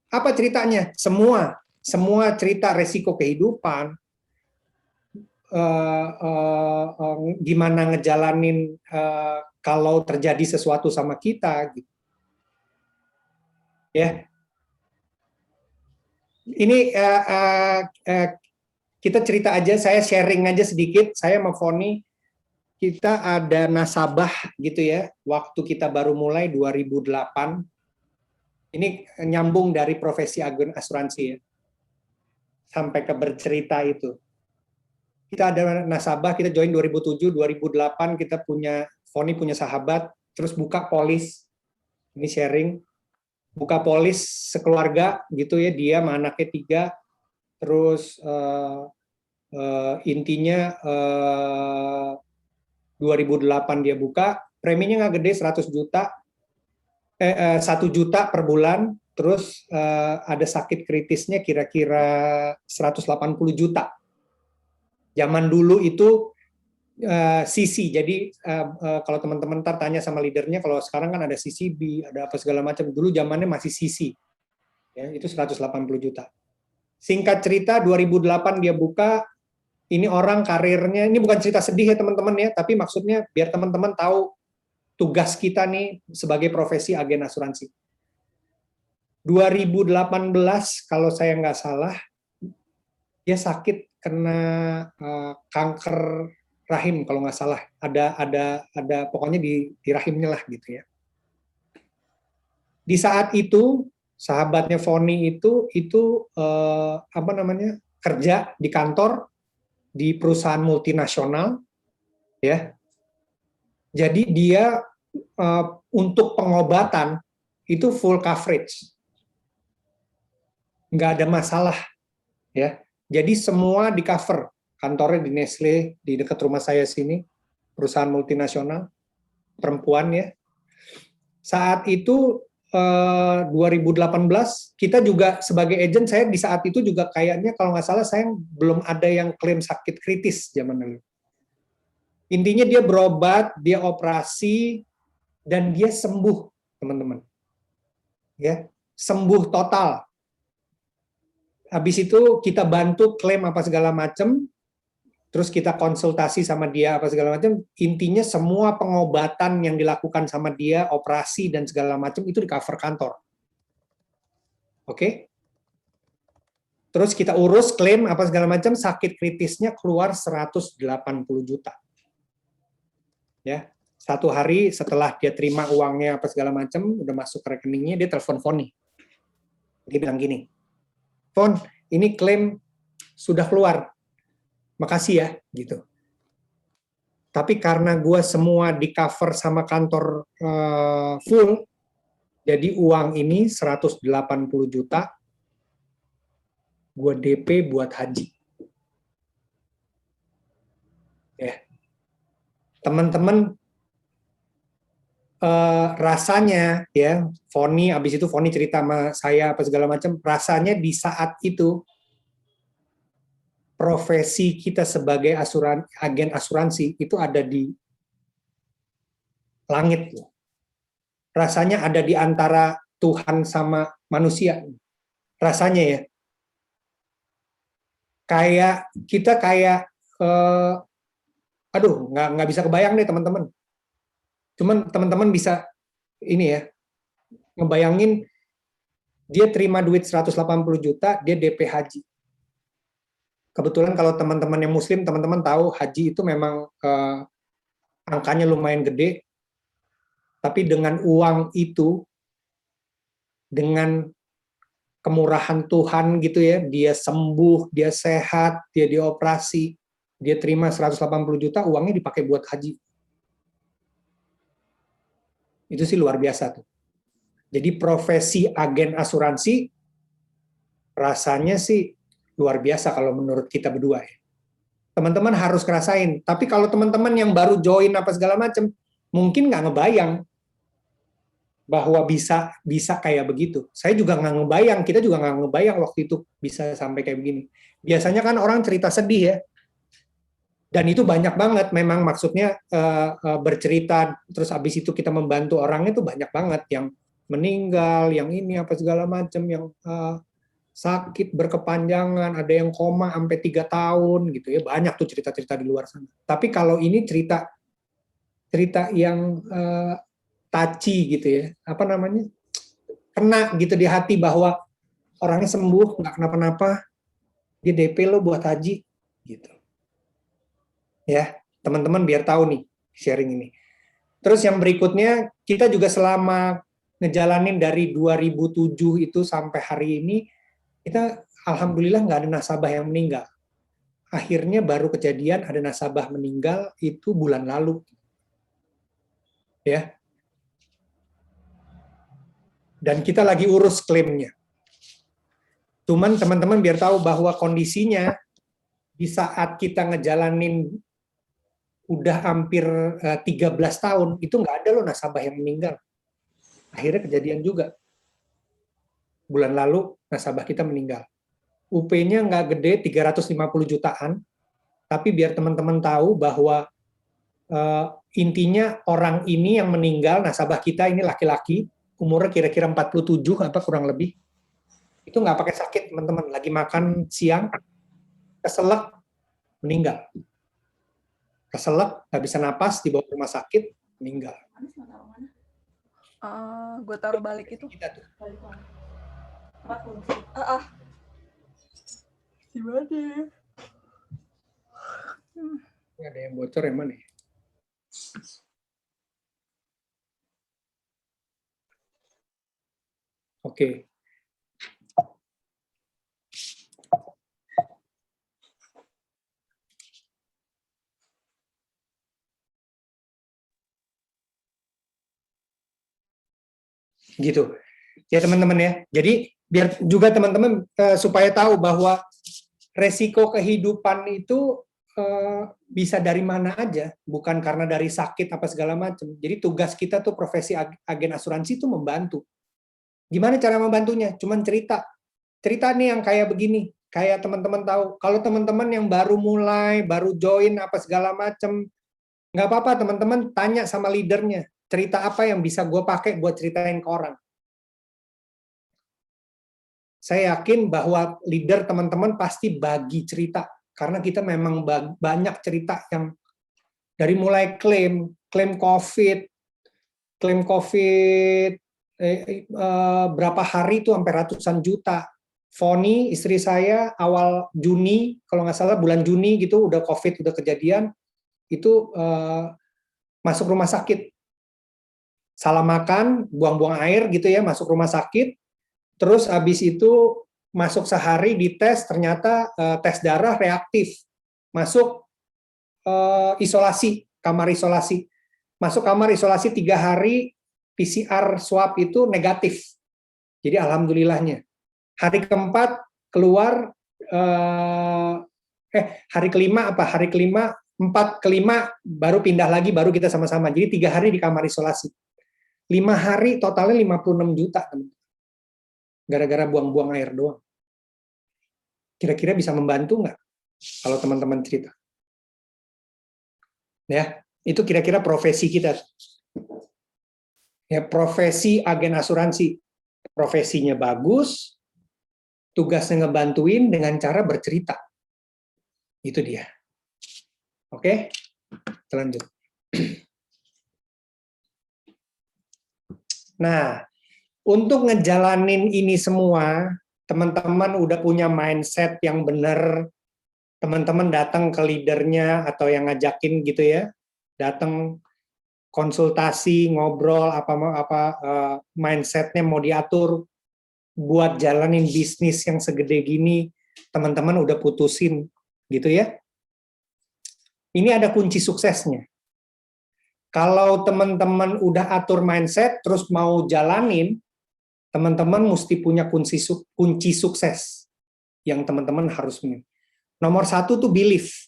Apa ceritanya? Semua cerita resiko kehidupan, gimana ngejalanin kalau terjadi sesuatu sama kita, gitu. Ya. Ini kita cerita aja, saya sharing aja sedikit. Saya sama Foni, kita ada nasabah gitu ya, waktu kita baru mulai 2008. Ini nyambung dari profesi agen asuransi ya, sampai ke bercerita itu. Kita ada nasabah, kita join 2007, 2008 kita Foni punya sahabat, terus buka polis. Ini sharing. Buka polis sekeluarga gitu ya, dia sama anaknya 3, terus intinya 2008 dia buka, preminya nggak gede, 100 juta, 1 juta per bulan, terus ada sakit kritisnya kira-kira 180 juta. Zaman dulu itu CC, jadi kalau teman-teman ntar tanya sama leadernya, kalau sekarang kan ada CCB, ada apa segala macam, dulu zamannya masih CC, ya, itu 180 juta. Singkat cerita, 2008 dia buka, ini orang karirnya, ini bukan cerita sedih ya teman-teman ya, tapi maksudnya biar teman-teman tahu tugas kita nih sebagai profesi agen asuransi. 2018 kalau saya nggak salah, dia sakit kena kanker rahim kalau nggak salah, ada pokoknya di rahimnya lah gitu ya. Di saat itu sahabatnya Foni itu apa namanya, kerja di kantor di perusahaan multinasional ya. Jadi dia untuk pengobatan itu full coverage, nggak ada masalah ya. Jadi semua di cover. Kantornya di Nestle, di dekat rumah saya sini, perusahaan multinasional, perempuan ya. Saat itu 2018, kita juga sebagai agent, saya di saat itu juga kayaknya kalau nggak salah saya belum ada yang klaim sakit kritis zaman dulu. Intinya dia berobat, dia operasi, dan dia sembuh, teman-teman. Ya, sembuh total. Habis itu kita bantu klaim apa segala macam, terus kita konsultasi sama dia apa segala macam, intinya semua pengobatan yang dilakukan sama dia, operasi dan segala macam itu di cover kantor. Oke? Terus kita urus klaim apa segala macam, sakit kritisnya keluar 180 juta. Ya. 1 hari setelah dia terima uangnya apa segala macam, udah masuk ke rekeningnya, dia telepon Foni. Dia bilang gini, Fon, ini klaim sudah keluar. Makasih ya, gitu. Tapi karena gue semua di cover sama kantor full, jadi uang ini 180 juta, gue DP buat haji. Ya. Teman-teman, rasanya ya, Foni, abis itu Foni cerita sama saya apa segala macam, rasanya di saat itu profesi kita sebagai agen asuransi itu ada di langit. rasanya ada di antara Tuhan sama manusia. Rasanya ya. Kayak kita kayak aduh, nggak bisa kebayang deh teman-teman. Cuman teman-teman bisa ini ya, ngebayangin dia terima duit 180 juta, dia DP haji. Kebetulan kalau teman-teman yang muslim, teman-teman tahu haji itu memang angkanya lumayan gede, tapi dengan uang itu, dengan kemurahan Tuhan gitu ya, dia sembuh, dia sehat, dia dioperasi, dia terima 180 juta, uangnya dipakai buat haji. Itu sih luar biasa tuh. Jadi profesi agen asuransi rasanya sih luar biasa kalau menurut kita berdua ya. Teman-teman harus ngerasain. Tapi kalau teman-teman yang baru join apa segala macam, mungkin nggak ngebayang bahwa bisa kayak begitu. Saya juga nggak ngebayang, kita juga nggak ngebayang waktu itu bisa sampai kayak begini. Biasanya kan orang cerita sedih ya, dan itu banyak banget memang maksudnya bercerita, terus abis itu kita membantu orangnya tuh banyak banget yang meninggal, yang ini apa segala macam, yang sakit berkepanjangan, ada yang koma sampai 3 tahun gitu ya, banyak tuh cerita-cerita di luar sana. Tapi kalau ini cerita yang touchy gitu ya, apa namanya, kena gitu di hati bahwa orangnya sembuh, nggak kenapa-napa, dia DP lo buat haji gitu. Ya, teman-teman biar tahu nih sharing ini. Terus yang berikutnya, kita juga selama ngejalanin dari 2007 itu sampai hari ini, kita alhamdulillah nggak ada nasabah yang meninggal. Akhirnya baru kejadian ada nasabah meninggal itu bulan lalu. Ya. Dan kita lagi urus klaimnya. Cuman teman-teman biar tahu bahwa kondisinya di saat kita ngejalanin udah hampir 13 tahun, itu nggak ada loh nasabah yang meninggal. Akhirnya kejadian juga. Bulan lalu nasabah kita meninggal. UP-nya nggak gede, 350 jutaan, tapi biar teman-teman tahu bahwa intinya orang ini yang meninggal, nasabah kita ini laki-laki, umurnya kira-kira 47 apa kurang lebih, itu nggak pakai sakit teman-teman, lagi makan siang, keselak, meninggal. Keselak, nggak bisa napas, dibawa ke rumah sakit, meninggal. Gue taruh balik itu. Kita tuh. Gimana ya? Ini ada yang bocor yang mana ya? Oke. Gitu. Ya teman-teman ya. Jadi biar juga teman-teman supaya tahu bahwa resiko kehidupan itu bisa dari mana aja, bukan karena dari sakit apa segala macam. Jadi tugas kita tuh profesi agen asuransi itu membantu. Gimana cara membantunya? Cuman cerita. Cerita nih yang kayak begini, kayak teman-teman tahu. Kalau teman-teman yang baru mulai, baru join apa segala macam, nggak apa-apa teman-teman tanya sama leadernya. Cerita apa yang bisa gue pakai buat ceritain ke orang. Saya yakin bahwa leader teman-teman pasti bagi cerita. Karena kita memang banyak cerita yang dari mulai klaim COVID, berapa hari itu sampai ratusan juta. Foni, istri saya, awal Juni, kalau nggak salah bulan Juni gitu, udah COVID, udah kejadian, itu masuk rumah sakit. Salah makan, buang-buang air gitu ya, masuk rumah sakit, terus habis itu masuk sehari dites, ternyata tes darah reaktif. Masuk isolasi, kamar isolasi. Masuk kamar isolasi 3 hari, PCR swab itu negatif. Jadi alhamdulillahnya. Hari keempat keluar, hari kelima, 4 ke 5 baru pindah lagi, baru kita sama-sama. Jadi 3 hari di kamar isolasi. 5 hari totalnya 56 juta, teman. Gara-gara buang-buang air doang. Kira-kira bisa membantu nggak? Kalau teman-teman cerita. Ya, itu kira-kira profesi kita. Ya, profesi agen asuransi. Profesinya bagus, tugasnya ngebantuin dengan cara bercerita. Itu dia. Oke, lanjut. Nah, untuk ngejalanin ini semua, teman-teman udah punya mindset yang benar. Teman-teman datang ke leadernya atau yang ngajakin gitu ya, datang konsultasi, ngobrol, mindsetnya mau diatur buat jalanin bisnis yang segede gini, teman-teman udah putusin gitu ya. Ini ada kunci suksesnya. Kalau teman-teman udah atur mindset, terus mau jalanin, teman-teman mesti punya kunci sukses yang teman-teman harus punya. Nomor 1 tuh belief.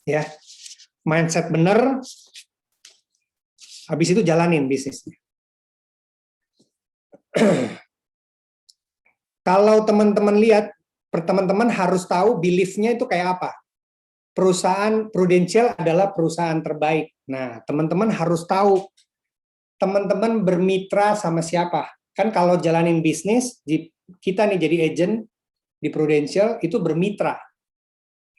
Ya, mindset bener, habis itu jalanin bisnisnya. Kalau teman-teman lihat, teman-teman harus tahu belief-nya itu kayak apa. Perusahaan Prudential adalah perusahaan terbaik. Nah, teman-teman harus tahu teman-teman bermitra sama siapa. Kan kalau jalanin bisnis, kita nih jadi agent di Prudential itu bermitra.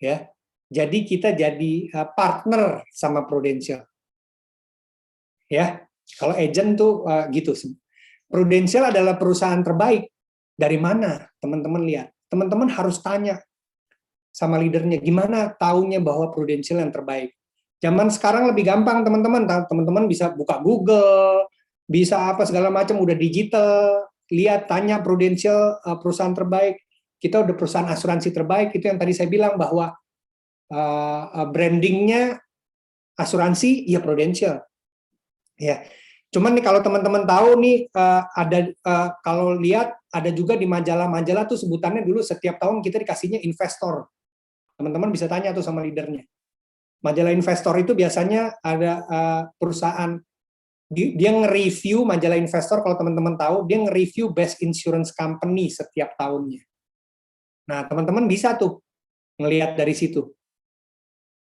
Ya. Jadi kita jadi partner sama Prudential. Ya. Kalau agent tuh gitu. Prudential adalah perusahaan terbaik. Dari mana? Teman-teman lihat. Teman-teman harus tanya sama leadernya, gimana taunya bahwa Prudential yang terbaik. Zaman sekarang lebih gampang, teman-teman. Teman-teman bisa buka Google, bisa apa segala macam, udah digital. Lihat, tanya Prudential perusahaan terbaik. Kita udah perusahaan asuransi terbaik. Itu yang tadi saya bilang bahwa brandingnya asuransi, ya Prudential. Ya. Cuman nih kalau teman-teman tahu nih kalau lihat ada juga di majalah-majalah tuh sebutannya dulu setiap tahun kita dikasihnya investor. Teman-teman bisa tanya tuh sama leadernya. Majalah investor itu biasanya ada perusahaan dia nge-review majalah investor, kalau teman-teman tahu dia nge-review best insurance company setiap tahunnya. Nah, teman-teman bisa tuh ngelihat dari situ.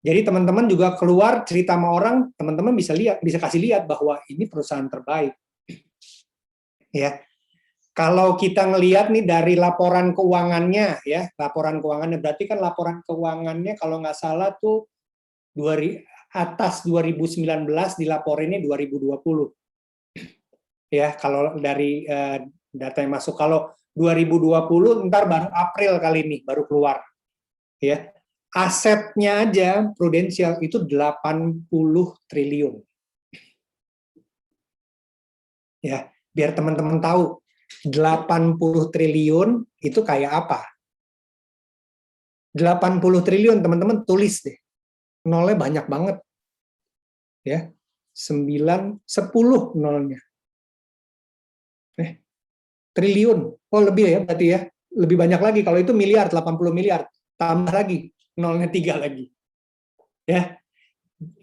Jadi teman-teman juga keluar cerita sama orang, teman-teman bisa kasih lihat bahwa ini perusahaan terbaik. Ya. Kalau kita ngelihat nih dari laporan keuangannya ya, laporan keuangannya berarti kan laporan keuangannya kalau nggak salah tuh atas 2019 dilaporinnya 2020. Ya, kalau dari data yang masuk, kalau 2020 ntar baru April kali ini baru keluar. Ya. Asetnya aja Prudential itu 80 triliun. Ya, biar teman-teman tahu 80 triliun itu kayak apa. 80 triliun teman-teman tulis deh. Nolnya banyak banget. Ya. 9, 10 nolnya. Triliun. Oh, lebih ya berarti ya. Lebih banyak lagi kalau itu miliar, 80 miliar. Tambah lagi, nolnya 3 lagi. Ya.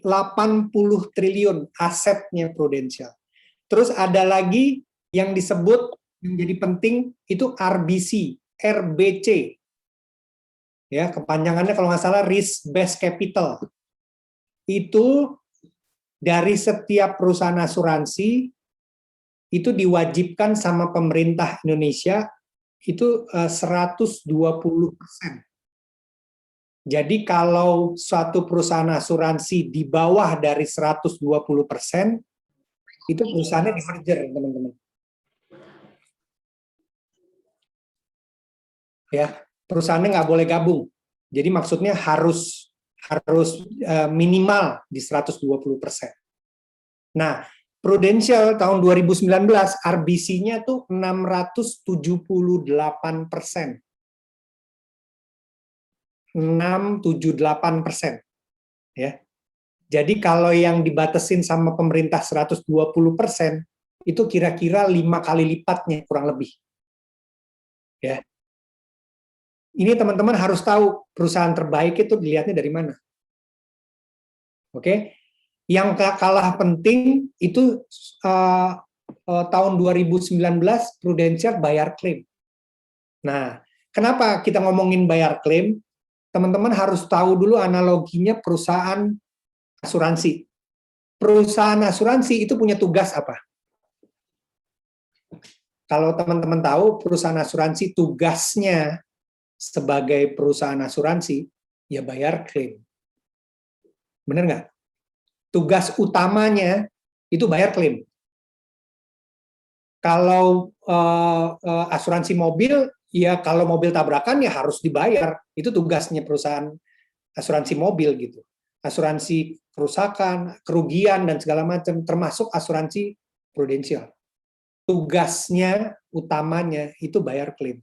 80 triliun asetnya Prudential. Terus ada lagi yang disebut yang jadi penting itu RBC, RBC. Ya, kepanjangannya kalau nggak salah risk based capital. Itu dari setiap perusahaan asuransi itu diwajibkan sama pemerintah Indonesia itu 120%. Jadi kalau suatu perusahaan asuransi di bawah dari 120%, itu perusahaannya di merger, teman-teman. Ya, perusahaannya nggak boleh gabung. Jadi maksudnya harus minimal di 120%. Nah, Prudential tahun 2019 RBC-nya tuh 678%. 678%. Ya. Jadi kalau yang dibatasin sama pemerintah 120%, itu kira-kira 5 kali lipatnya kurang lebih. Ya. Ini teman-teman harus tahu perusahaan terbaik itu dilihatnya dari mana. Oke. Yang kalah penting itu tahun 2019 Prudential bayar klaim. Nah, kenapa kita ngomongin bayar klaim? Teman-teman harus tahu dulu analoginya perusahaan asuransi. perusahaan asuransi itu punya tugas apa? Kalau teman-teman tahu, perusahaan asuransi tugasnya sebagai perusahaan asuransi, ya bayar klaim. Benar nggak? Tugas utamanya itu bayar klaim. Kalau asuransi mobil, ya kalau mobil tabrakan ya harus dibayar. Itu tugasnya perusahaan asuransi mobil gitu. Asuransi kerusakan, kerugian, dan segala macam, termasuk asuransi prudensial. Tugasnya utamanya itu bayar klaim.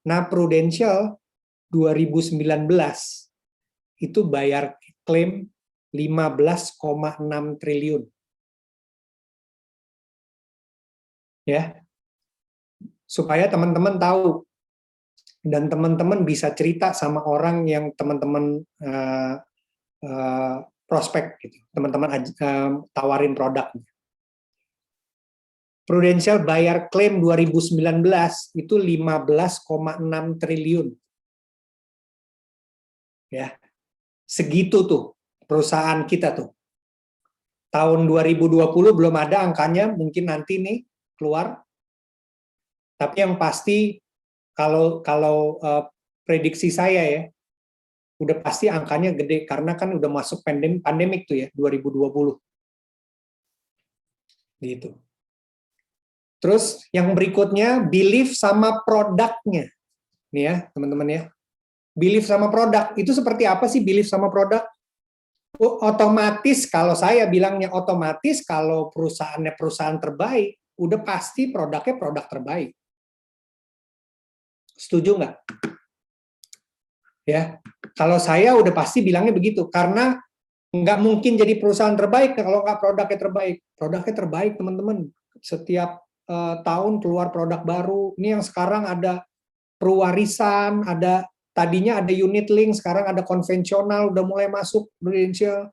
Nah, Prudential 2019 itu bayar klaim 15,6 triliun. Ya. Supaya teman-teman tahu dan teman-teman bisa cerita sama orang yang teman-teman prospek gitu. Teman-teman tawarin produknya. Prudential bayar klaim 2019 itu 15,6 triliun. Ya. Segitu tuh perusahaan kita tuh. Tahun 2020 belum ada angkanya, mungkin nanti nih keluar. Tapi yang pasti kalau prediksi saya ya, udah pasti angkanya gede karena kan udah masuk pandemik tuh ya 2020. Gitu. Terus yang berikutnya, belief sama produknya. Nih ya, teman-teman ya. Belief sama produk, itu seperti apa sih belief sama produk? Otomatis, kalau saya bilangnya otomatis, kalau perusahaannya perusahaan terbaik, udah pasti produknya produk terbaik. Setuju nggak? Ya, kalau saya udah pasti bilangnya begitu, karena nggak mungkin jadi perusahaan terbaik kalau nggak produknya terbaik. Produknya terbaik, teman-teman. Setiap tahun keluar produk baru. Ini yang sekarang ada perwarisan, tadinya ada unit link, sekarang ada konvensional, udah mulai masuk Prudential.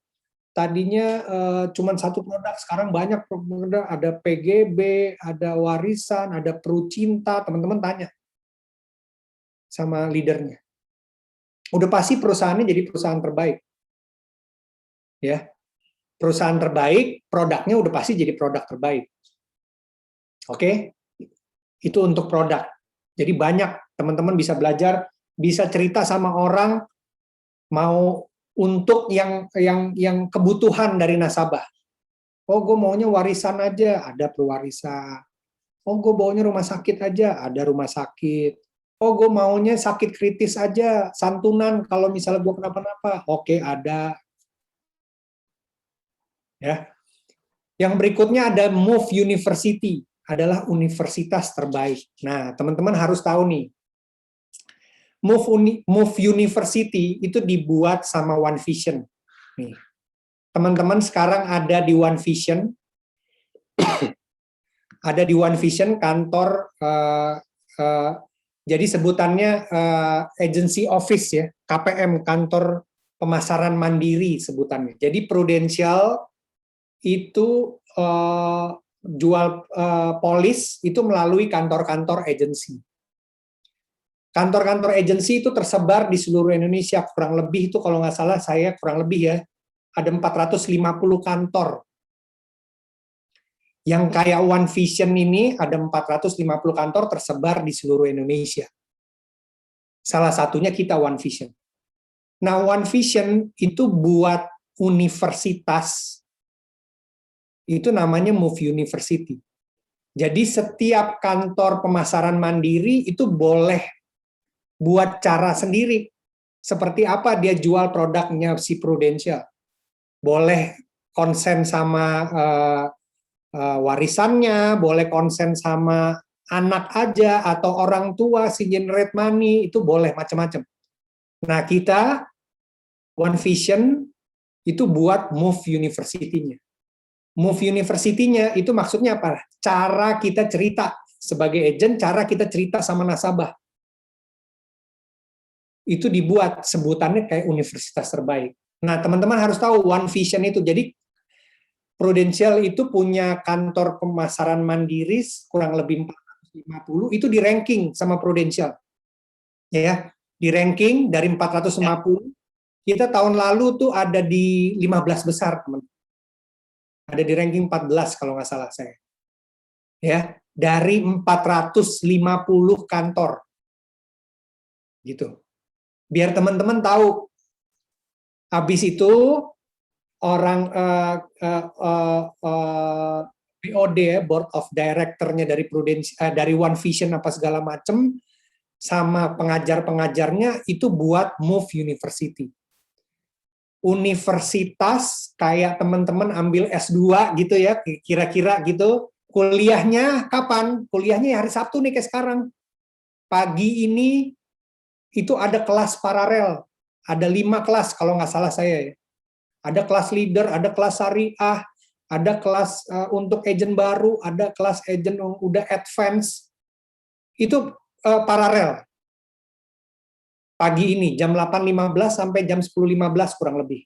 Tadinya cuma satu produk, sekarang banyak produk, ada PGB, ada warisan, ada Prucinta, teman-teman tanya sama leadernya. Udah pasti perusahaannya jadi perusahaan terbaik. Ya. Perusahaan terbaik, produknya udah pasti jadi produk terbaik. Oke, itu untuk produk. Jadi banyak teman-teman bisa belajar, bisa cerita sama orang mau untuk yang kebutuhan dari nasabah. Oh, gue maunya warisan aja, ada perwarisan. Oh, gue maunya rumah sakit aja, ada rumah sakit. Oh, gue maunya sakit kritis aja, santunan kalau misalnya gue kenapa-napa. Oke, ada. Ya. Yang berikutnya ada Move University, adalah universitas terbaik. Nah, teman-teman harus tahu nih, Move University itu dibuat sama One Vision. Nih, teman-teman sekarang ada di One Vision, ada di One Vision kantor, jadi sebutannya agency office ya, KPM, kantor pemasaran mandiri sebutannya. Jadi Prudential itu jual polis itu melalui kantor-kantor agensi. Kantor-kantor agensi itu tersebar di seluruh Indonesia, kurang lebih itu kalau nggak salah saya kurang lebih ya, ada 450 kantor. Yang kayak One Vision ini ada 450 kantor tersebar di seluruh Indonesia. Salah satunya kita One Vision. Nah, One Vision itu buat universitas, itu namanya Move University. Jadi setiap kantor pemasaran mandiri itu boleh buat cara sendiri. Seperti apa dia jual produknya si Prudential. Boleh konsen sama warisannya, boleh konsen sama anak aja atau orang tua si generate money, itu boleh macam-macam. Nah, kita One Vision itu buat Move University-nya. Move University-nya itu maksudnya apa? Cara kita cerita sebagai agent, cara kita cerita sama nasabah. Itu dibuat sebutannya kayak universitas terbaik. Nah, teman-teman harus tahu One Vision itu. Jadi Prudential itu punya kantor pemasaran mandiri kurang lebih 450, itu di ranking sama Prudential. Ya, di ranking dari 450, kita tahun lalu tuh ada di 15 besar, teman. Ada di ranking 14 kalau nggak salah saya. Ya, dari 450 kantor. Gitu. Biar teman-teman tahu. Habis itu orang BOD ya, Board of Director-nya dari dari One Vision apa segala macam, sama pengajar-pengajarnya itu buat Move University. Universitas kayak teman-teman ambil S2 gitu ya, kira-kira gitu. Kuliahnya kapan? Kuliahnya hari Sabtu nih kayak sekarang. Pagi ini itu ada kelas paralel. Ada 5 kelas kalau nggak salah saya ya. Ada kelas leader, ada kelas syariah, ada kelas untuk agent baru, ada kelas agent yang udah advance. Itu paralel. Pagi ini, jam 8.15 sampai jam 10.15 kurang lebih.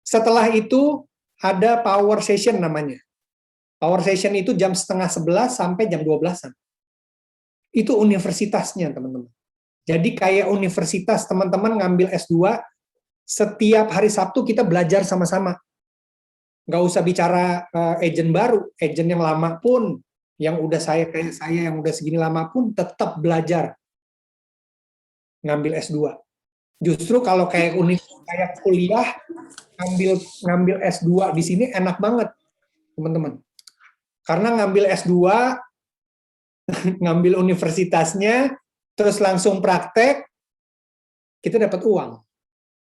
Setelah itu, ada power session namanya. Power session itu jam 10:30 sampai jam 12-an. Itu universitasnya, teman-teman. Jadi kayak universitas, teman-teman ngambil S2, setiap hari Sabtu kita belajar sama-sama. Nggak usah bicara agent baru, agent yang lama pun, yang udah kayak saya yang udah segini lama pun, tetap belajar. Ngambil S2. Justru kalau kayak kuliah, ngambil S2 di sini enak banget, teman-teman. Karena ngambil S2, ngambil universitasnya, terus langsung praktek, kita dapat uang,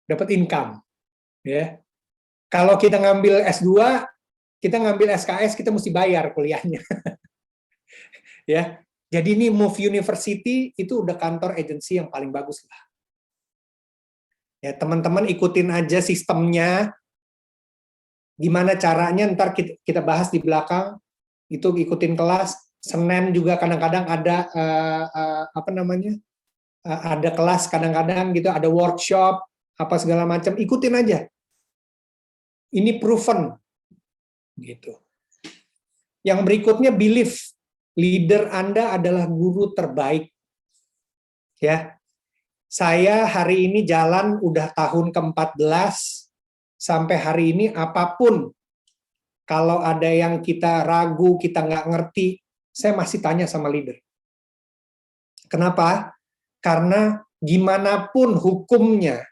dapat income. Ya. Kalau kita ngambil S2, kita ngambil SKS, kita mesti bayar kuliahnya. Ya. Jadi ini Move University itu udah kantor agensi yang paling bagus lah. Ya, teman-teman ikutin aja sistemnya. Gimana caranya ntar kita bahas di belakang. Itu ikutin kelas. Senin juga kadang-kadang ada ada kelas kadang-kadang gitu, ada workshop apa segala macam. Ikutin aja. Ini proven gitu. Yang berikutnya belief. Leader Anda adalah guru terbaik. Ya. Saya hari ini jalan udah tahun ke-14 sampai hari ini apapun kalau ada yang kita ragu, kita nggak ngerti, saya masih tanya sama leader. Kenapa? Karena gimana pun hukumnya,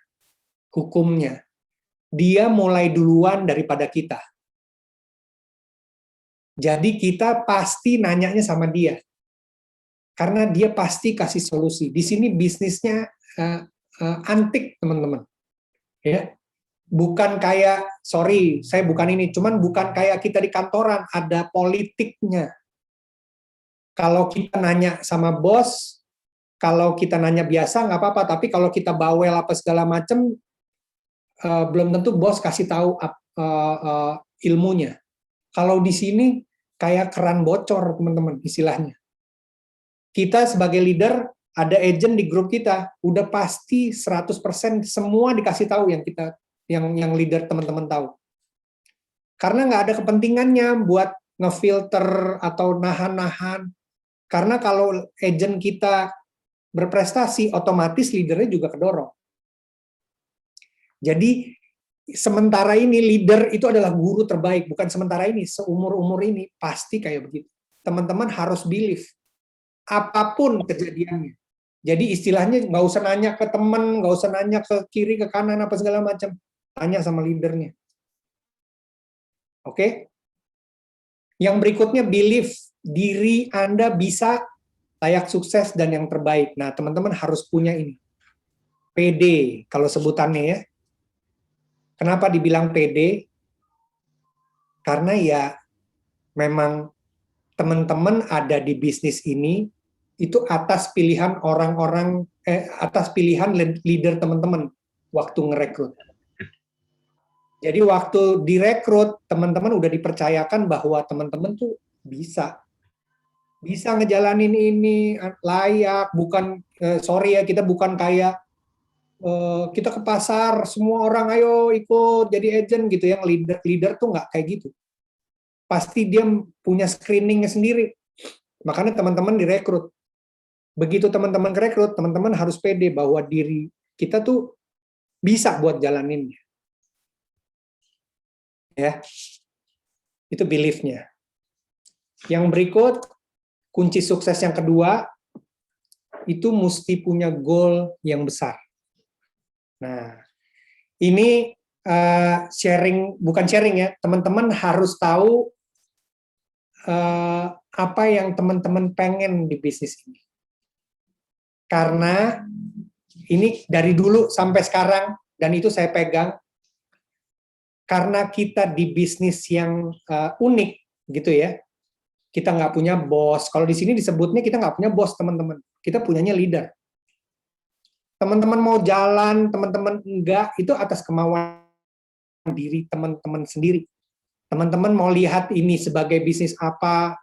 dia mulai duluan daripada kita. Jadi kita pasti nanyanya sama dia. Karena dia pasti kasih solusi. Di sini bisnisnya antik, teman-teman. Ya. Bukan kayak, sorry, saya bukan ini, cuman bukan kayak kita di kantoran, ada politiknya. Kalau kita nanya sama bos, kalau kita nanya biasa nggak apa-apa, tapi kalau kita bawel apa segala macam, belum tentu bos kasih tahu ilmunya. Kalau di sini kayak keran bocor, teman-teman, istilahnya. Kita sebagai leader, ada agent di grup kita, udah pasti 100% semua dikasih tahu yang leader teman-teman tahu. Karena nggak ada kepentingannya buat ngefilter atau nahan-nahan. Karena kalau agent kita berprestasi, otomatis leadernya juga kedorong. Jadi, sementara ini leader itu adalah guru terbaik, bukan sementara ini, seumur-umur ini pasti kayak begitu. Teman-teman harus believe apapun kejadiannya. Jadi istilahnya nggak usah nanya ke teman, nggak usah nanya ke kiri, ke kanan, apa segala macam. Tanya sama leadernya. Oke? Yang berikutnya believe diri Anda bisa, layak sukses, dan yang terbaik. Nah, teman-teman harus punya ini. PD, kalau sebutannya ya. Kenapa dibilang PD? Karena ya memang teman-teman ada di bisnis ini itu atas pilihan orang-orang atas pilihan leader teman-teman waktu ngerekrut. Jadi waktu direkrut teman-teman udah dipercayakan bahwa teman-teman tuh bisa ngejalanin ini layak, bukan sorry ya, kita bukan kayak kita ke pasar, semua orang ayo ikut jadi agent gitu. Yang leader tuh nggak kayak gitu. Pasti dia punya screeningnya sendiri. Makanya teman-teman direkrut. Begitu teman-teman rekrut, teman-teman harus pede bahwa diri kita tuh bisa buat jalaninnya. Ya, itu belief-nya. Yang berikut, kunci sukses yang kedua, itu mesti punya goal yang besar. Nah, ini sharing, bukan sharing ya, teman-teman harus tahu apa yang teman-teman pengen di bisnis ini. Karena ini dari dulu sampai sekarang, dan itu saya pegang, karena kita di bisnis yang unik, gitu ya, kita nggak punya bos. Kalau di sini disebutnya kita nggak punya bos, teman-teman. Kita punyanya leader. Teman-teman mau jalan, teman-teman enggak, itu atas kemauan diri teman-teman sendiri. Teman-teman mau lihat ini sebagai bisnis apa,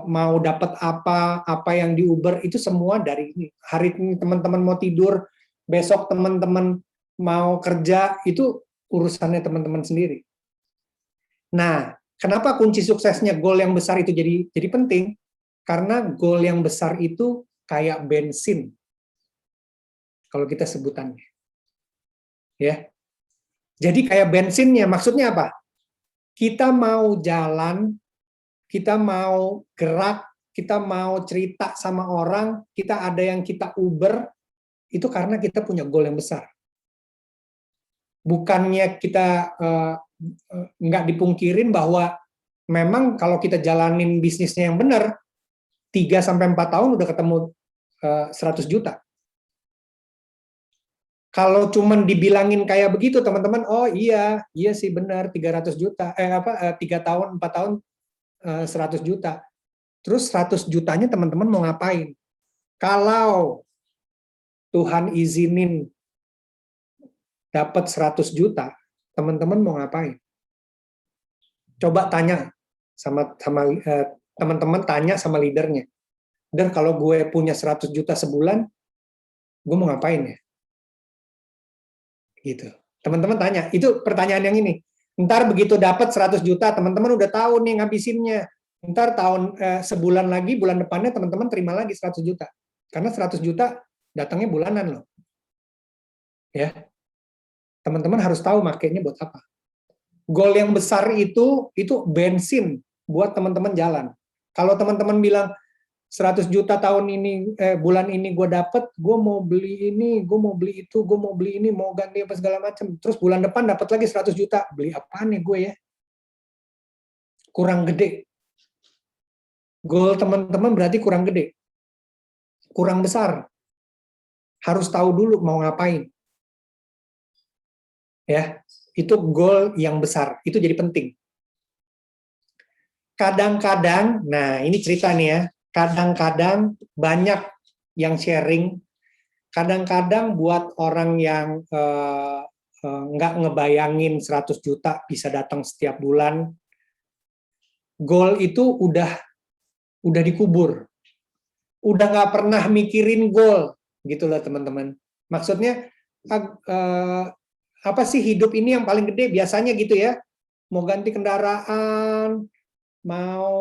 mau dapat apa yang di Uber, itu semua dari ini. Hari ini teman-teman mau tidur, besok teman-teman mau kerja, itu urusannya teman-teman sendiri. Nah, kenapa kunci suksesnya goal yang besar itu jadi penting? Karena goal yang besar itu kayak bensin, kalau kita sebutannya. Ya. Jadi kayak bensinnya, maksudnya apa? Kita mau jalan, kita mau gerak, kita mau cerita sama orang, kita ada yang kita Uber, itu karena kita punya goal yang besar. Bukannya kita nggak dipungkirin bahwa memang kalau kita jalanin bisnisnya yang benar, 3-4 tahun udah ketemu 100 juta. Kalau cuman dibilangin kayak begitu, teman-teman, oh iya sih benar, 300 juta, 3 tahun, 4 tahun, 100 juta. Terus 100 jutanya teman-teman mau ngapain? Kalau Tuhan izinin dapat 100 juta, teman-teman mau ngapain? Coba tanya sama teman-teman, tanya sama leadernya. Dan kalau gue punya 100 juta sebulan, gue mau ngapain ya? Gitu. Teman-teman tanya, itu pertanyaan yang ini. Ntar begitu dapat 100 juta, teman-teman udah tahu nih ngabisinnya. Ntar sebulan lagi, bulan depannya teman-teman terima lagi 100 juta. Karena 100 juta datangnya bulanan loh. Ya. Teman-teman harus tahu makainya buat apa. Goal yang besar itu bensin buat teman-teman jalan. Kalau teman-teman bilang 100 juta tahun ini, bulan ini gue dapet, gue mau beli ini, gue mau beli itu, gue mau beli ini, mau ganti apa segala macam. Terus bulan depan dapat lagi 100 juta, beli apaan nih gue ya? Kurang gede. Goal teman-teman berarti kurang gede. Kurang besar. Harus tahu dulu mau ngapain. Ya, itu goal yang besar. Itu jadi penting. Kadang-kadang, nah ini cerita nih ya, kadang-kadang banyak yang sharing, kadang-kadang buat orang yang nggak ngebayangin 100 juta bisa datang setiap bulan, goal itu udah dikubur, udah nggak pernah mikirin goal, gitu loh teman-teman. Maksudnya apa sih hidup ini yang paling gede biasanya gitu ya? Mau ganti kendaraan, mau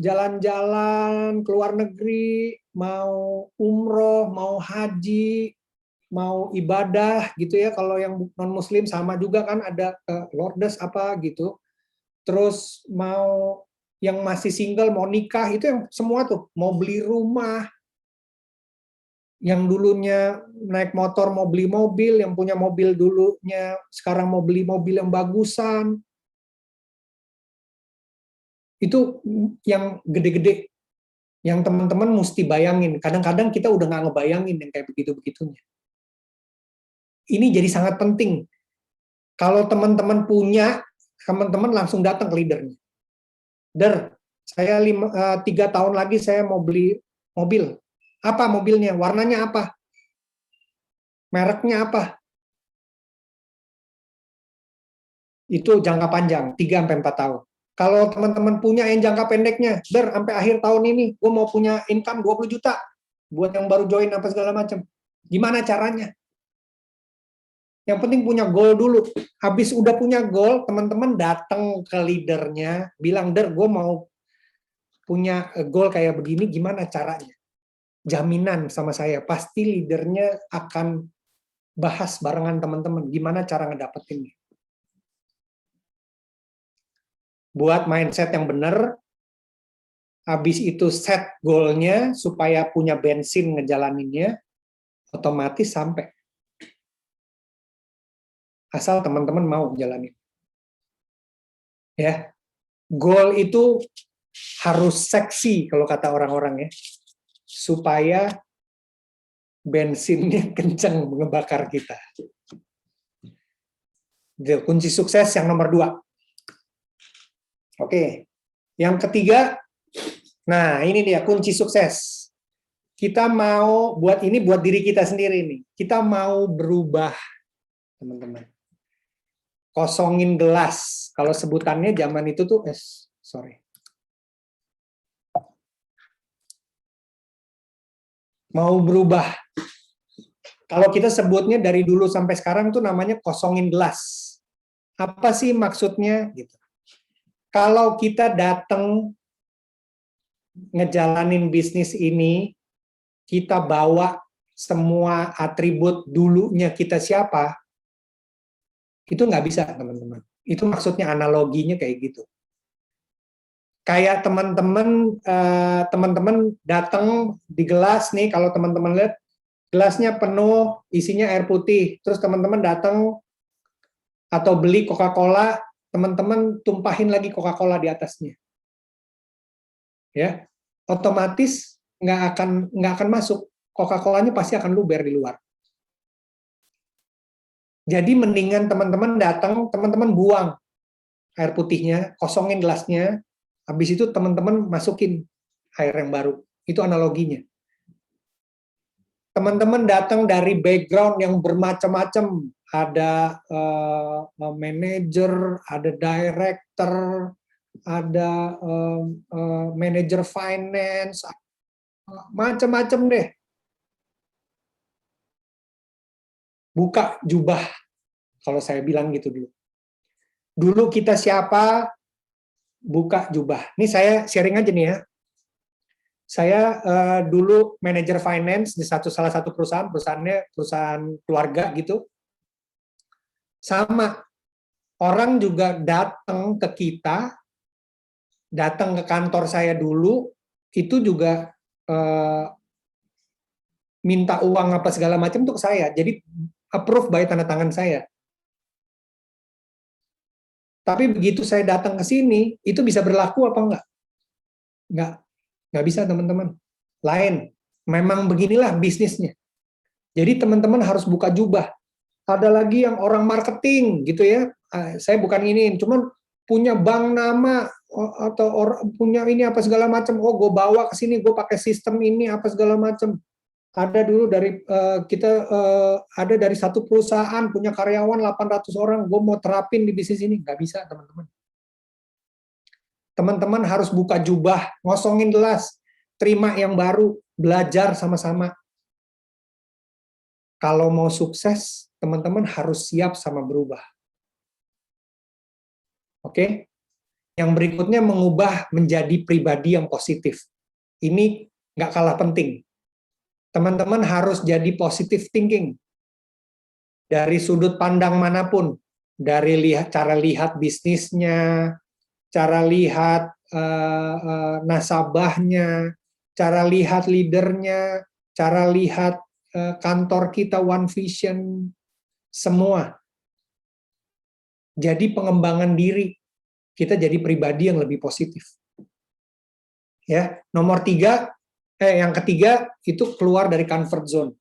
jalan-jalan ke luar negeri, mau umroh, mau haji, mau ibadah gitu ya. Kalau yang non-muslim sama juga kan ada lordes apa gitu. Terus mau yang masih single mau nikah, itu yang semua tuh, mau beli rumah, yang dulunya naik motor mau beli mobil, yang punya mobil dulunya sekarang mau beli mobil yang bagusan. Itu yang gede-gede, yang teman-teman mesti bayangin. Kadang-kadang kita udah nggak ngebayangin yang kayak begitu-begitunya. Ini jadi sangat penting. Kalau teman-teman punya, teman-teman langsung datang ke leadernya. Saya 3 tahun lagi saya mau beli mobil. Apa mobilnya? Warnanya apa? Mereknya apa? Itu jangka panjang, 3-4 tahun. Kalau teman-teman punya yang jangka pendeknya, sampai akhir tahun ini, gue mau punya income 20 juta, buat yang baru join apa segala macam. Gimana caranya? Yang penting punya goal dulu. Habis udah punya goal, teman-teman datang ke leadernya, bilang, gue mau punya goal kayak begini, gimana caranya? Jaminan sama saya, pasti leadernya akan bahas barengan teman-teman, gimana cara ngedapetinnya. buat mindset yang benar, habis itu set goalnya supaya punya bensin ngejalaninnya, otomatis sampai. Asal teman-teman mau jalanin. Ya, goal itu harus seksi kalau kata orang-orang ya, supaya bensinnya kenceng ngebakar kita. Itu kunci sukses yang nomor 2. Oke, yang ketiga, nah ini dia kunci sukses. Kita mau buat ini buat diri kita sendiri nih. Kita mau berubah, teman-teman. Kosongin gelas. Kalau sebutannya zaman itu tuh, mau berubah. Kalau kita sebutnya dari dulu sampai sekarang tuh namanya kosongin gelas. Apa sih maksudnya? Gitu. Kalau kita datang ngejalanin bisnis ini, kita bawa semua atribut dulunya kita siapa, itu nggak bisa, teman-teman. Itu maksudnya analoginya kayak gitu. Kayak teman-teman datang di gelas nih, kalau teman-teman lihat gelasnya penuh, isinya air putih, terus teman-teman datang atau beli Coca-Cola, teman-teman tumpahin lagi Coca-Cola di atasnya, ya, otomatis nggak akan masuk. Coca-Colanya pasti akan luber di luar. Jadi mendingan teman-teman datang, teman-teman buang air putihnya, kosongin gelasnya, habis itu teman-teman masukin air yang baru. Itu analoginya. Teman-teman datang dari background yang bermacam-macam, ada manajer, ada director, ada manajer finance, macam-macam deh. Buka jubah, kalau saya bilang gitu dulu. Dulu kita siapa, buka jubah. Ini saya sharing aja nih ya. Saya dulu manajer finance di salah satu perusahaannya perusahaan keluarga gitu. Sama, orang juga datang ke kita, datang ke kantor saya dulu, itu juga minta uang apa segala macam tuh ke saya. Jadi approve by tanda tangan saya. Tapi begitu saya datang ke sini, itu bisa berlaku apa enggak? Nggak bisa, teman-teman. Lain. Memang beginilah bisnisnya. Jadi teman-teman harus buka jubah. Ada lagi yang orang marketing gitu ya. Saya bukan ini, cuman punya bank nama atau punya ini apa segala macam. Oh, gue bawa ke sini, gue pakai sistem ini apa segala macam. Ada dulu dari ada dari satu perusahaan punya karyawan 800 orang, gue mau terapin di bisnis ini. Nggak bisa, teman-teman. Teman-teman harus buka jubah, ngosongin gelas, terima yang baru, belajar sama-sama. Kalau mau sukses, teman-teman harus siap sama berubah. Oke? Yang berikutnya mengubah menjadi pribadi yang positif. Ini nggak kalah penting. Teman-teman harus jadi positive thinking. Dari sudut pandang manapun. Dari cara lihat bisnisnya, cara lihat nasabahnya, cara lihat leadernya, cara lihat kantor kita One Vision, semua. Jadi pengembangan diri, kita jadi pribadi yang lebih positif. Ya, yang ketiga itu keluar dari comfort zone.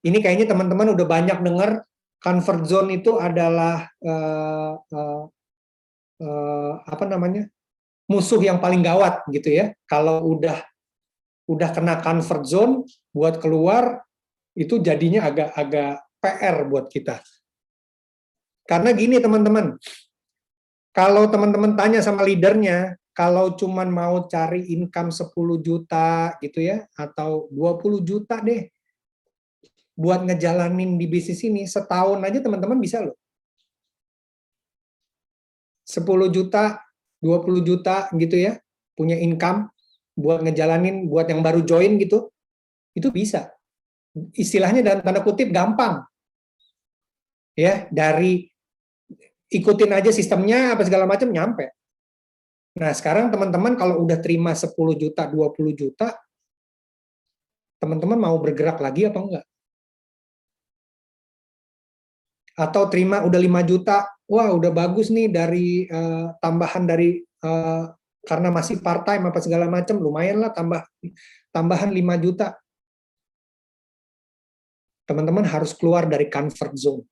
Ini kayaknya teman-teman udah banyak dengar, comfort zone itu adalah musuh yang paling gawat gitu ya. Kalau udah kena comfort zone, buat keluar itu jadinya agak PR buat kita. Karena gini teman-teman, kalau teman-teman tanya sama leadernya, kalau cuman mau cari income 10 juta gitu ya, atau 20 juta deh, buat ngejalanin di bisnis ini, setahun aja teman-teman bisa loh. 10 juta, 20 juta gitu ya, punya income, buat ngejalanin, buat yang baru join gitu, itu bisa. Istilahnya dalam tanda kutip gampang. Ya, dari ikutin aja sistemnya apa segala macam nyampe. Nah, sekarang teman-teman kalau udah terima 10 juta, 20 juta, teman-teman mau bergerak lagi apa enggak? Atau terima udah 5 juta, wah udah bagus nih dari tambahan dari karena masih part time apa segala macam, lumayan lah tambahan 5 juta. Teman-teman harus keluar dari comfort zone.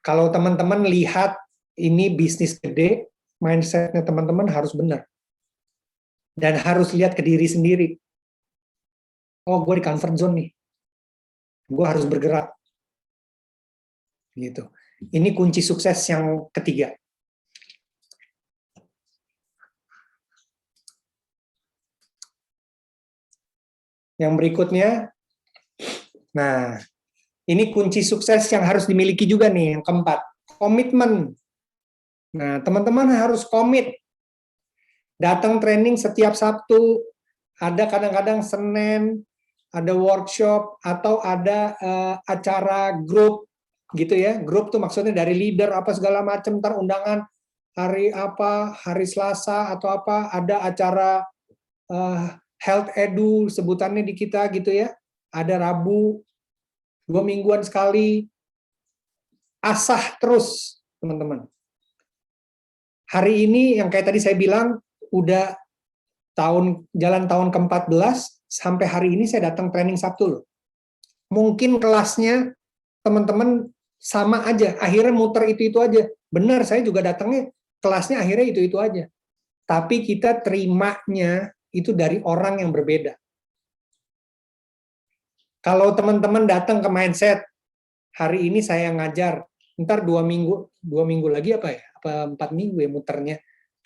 Kalau teman-teman lihat ini bisnis gede, mindsetnya teman-teman harus benar. Dan harus lihat ke diri sendiri. Oh, gue di comfort zone nih. Gue harus bergerak. Gitu. Ini kunci sukses yang ketiga. Yang berikutnya, nah, ini kunci sukses yang harus dimiliki juga nih, yang keempat, komitmen. Nah, teman-teman harus komit. Datang training setiap Sabtu, ada kadang-kadang Senin, ada workshop, atau ada acara grup, gitu ya. Grup tuh maksudnya dari leader, apa segala macam, ntar undangan, hari apa, hari Selasa, atau apa, ada acara health edu, sebutannya di kita gitu ya. Ada Rabu, 2 mingguan sekali, asah terus, teman-teman. Hari ini yang kayak tadi saya bilang, udah jalan tahun ke-14, sampai hari ini saya datang training Sabtu loh. Mungkin kelasnya teman-teman sama aja, akhirnya muter itu aja. Benar, saya juga datangnya kelasnya akhirnya itu aja. Tapi kita terimanya itu dari orang yang berbeda. Kalau teman-teman datang ke mindset, hari ini saya ngajar, ntar 2 minggu lagi apa ya? Apa 4 minggu ya muternya.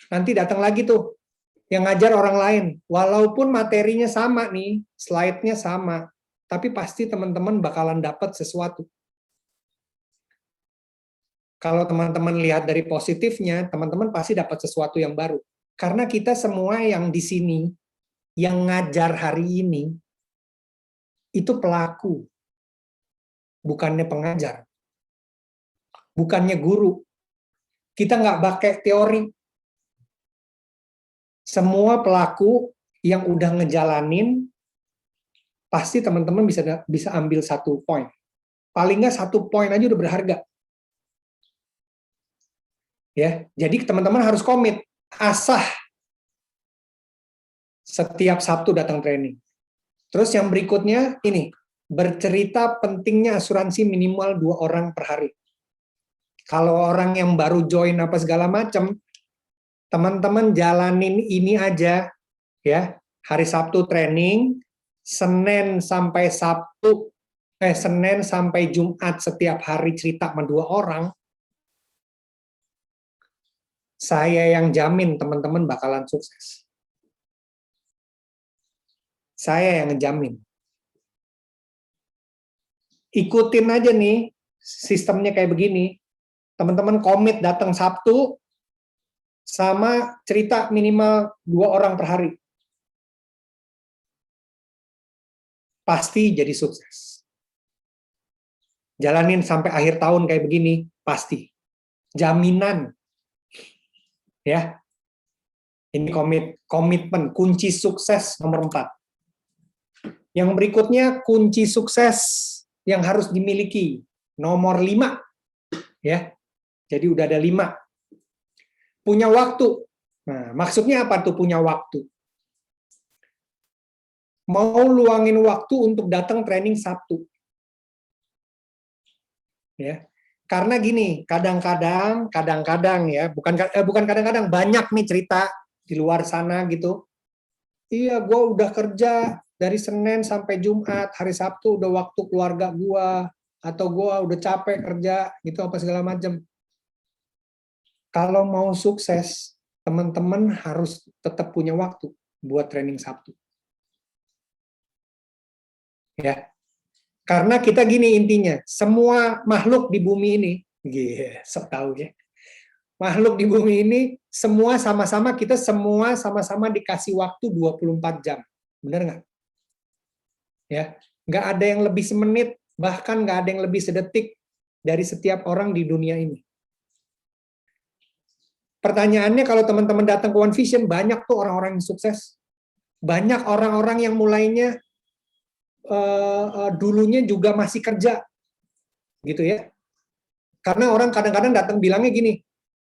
Nanti datang lagi tuh, yang ngajar orang lain. Walaupun materinya sama nih, slide-nya sama, tapi pasti teman-teman bakalan dapat sesuatu. Kalau teman-teman lihat dari positifnya, teman-teman pasti dapat sesuatu yang baru. Karena kita semua yang di sini, yang ngajar hari ini, itu pelaku, bukannya pengajar, bukannya guru. Kita nggak pakai teori. Semua pelaku yang udah ngejalanin, pasti teman-teman bisa ambil 1 poin. Paling nggak 1 poin aja udah berharga. Ya, jadi teman-teman harus komit, asah setiap Sabtu datang training. Terus yang berikutnya ini, bercerita pentingnya asuransi minimal 2 orang per hari. Kalau orang yang baru join apa segala macam, teman-teman jalanin ini aja ya. Hari Sabtu training, Senin sampai Jumat setiap hari cerita sama 2 orang. Saya yang jamin teman-teman bakalan sukses. Saya yang ngejamin. Ikutin aja nih, sistemnya kayak begini. Teman-teman komit datang Sabtu, sama cerita minimal 2 orang per hari. Pasti jadi sukses. Jalanin sampai akhir tahun kayak begini, pasti. Jaminan. Ya. Ini komitmen, kunci sukses nomor 4. Yang berikutnya, kunci sukses yang harus dimiliki. Nomor 5. Ya. Jadi udah ada 5. Punya waktu. Nah, maksudnya apa tuh punya waktu? Mau luangin waktu untuk datang training Sabtu. Ya. Karena gini, kadang-kadang ya, bukan kadang-kadang, banyak nih cerita di luar sana gitu. Iya, gue udah kerja dari Senin sampai Jumat, hari Sabtu udah waktu keluarga gue, atau gue udah capek kerja, gitu apa segala macam. Kalau mau sukses, teman-teman harus tetap punya waktu buat training Sabtu. Ya. Karena kita gini intinya, semua makhluk di bumi ini, sok tahu ya. Makhluk di bumi ini semua sama-sama, kita semua sama-sama dikasih waktu 24 jam. Benar nggak? Ya, nggak ada yang lebih semenit, bahkan nggak ada yang lebih sedetik dari setiap orang di dunia ini. Pertanyaannya kalau teman-teman datang ke One Vision, banyak tuh orang-orang yang sukses. Banyak orang-orang yang mulainya dulunya juga masih kerja. Gitu ya. Karena orang kadang-kadang datang bilangnya gini,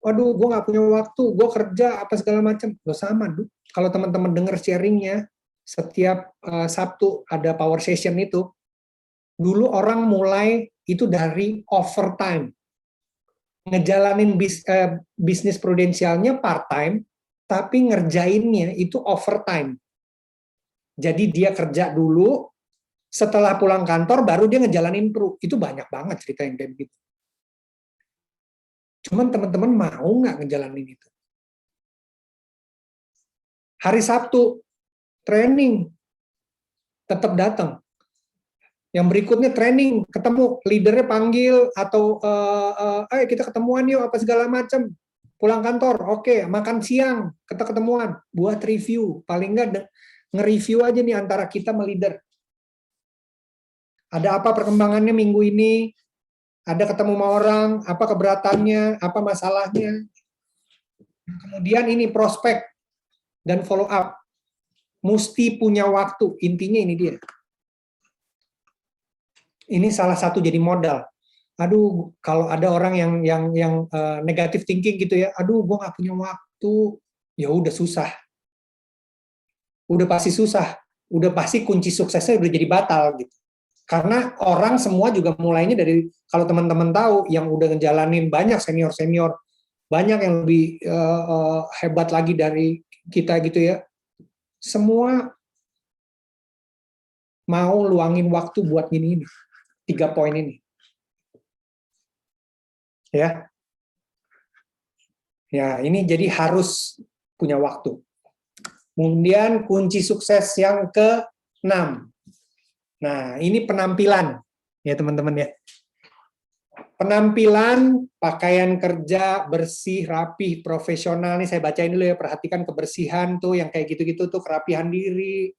waduh, gue nggak punya waktu, gue kerja apa segala macam. Lo sama, kalau teman-teman dengar sharingnya, setiap Sabtu ada power session itu, dulu orang mulai itu dari overtime, ngejalanin bisnis prudensialnya part time, tapi ngerjainnya itu overtime. Jadi dia kerja dulu, setelah pulang kantor baru dia ngejalanin pro. Itu banyak banget cerita yang kayak begitu. Cuman teman-teman mau nggak ngejalanin itu? Hari Sabtu, training, tetap datang. Yang berikutnya training, ketemu, leadernya panggil, atau ayo kita ketemuan yuk, apa segala macam. Pulang kantor, oke, makan siang, kita ketemuan, buat review. Paling nggak nge-review aja nih antara kita sama leader. Ada apa perkembangannya minggu ini, ada ketemu sama orang, apa keberatannya, apa masalahnya. Kemudian ini prospek dan follow up. Mesti punya waktu, intinya ini dia. Ini salah satu jadi modal. Aduh, kalau ada orang yang negative thinking gitu ya, aduh, gue nggak punya waktu, ya udah susah. Udah pasti susah. Udah pasti kunci suksesnya udah jadi batal gitu. Karena orang semua juga mulainya dari, kalau teman-teman tahu, yang udah ngejalanin banyak senior-senior, banyak yang lebih hebat lagi dari kita gitu ya, semua mau luangin waktu buat ini 3 poin ini. Ya. Ya, ini jadi harus punya waktu. Kemudian kunci sukses yang ke-6. Nah, ini penampilan ya teman-teman ya. Penampilan, pakaian kerja, bersih, rapih, profesional. Nih saya bacain dulu ya, perhatikan kebersihan tuh yang kayak gitu-gitu tuh, kerapihan diri,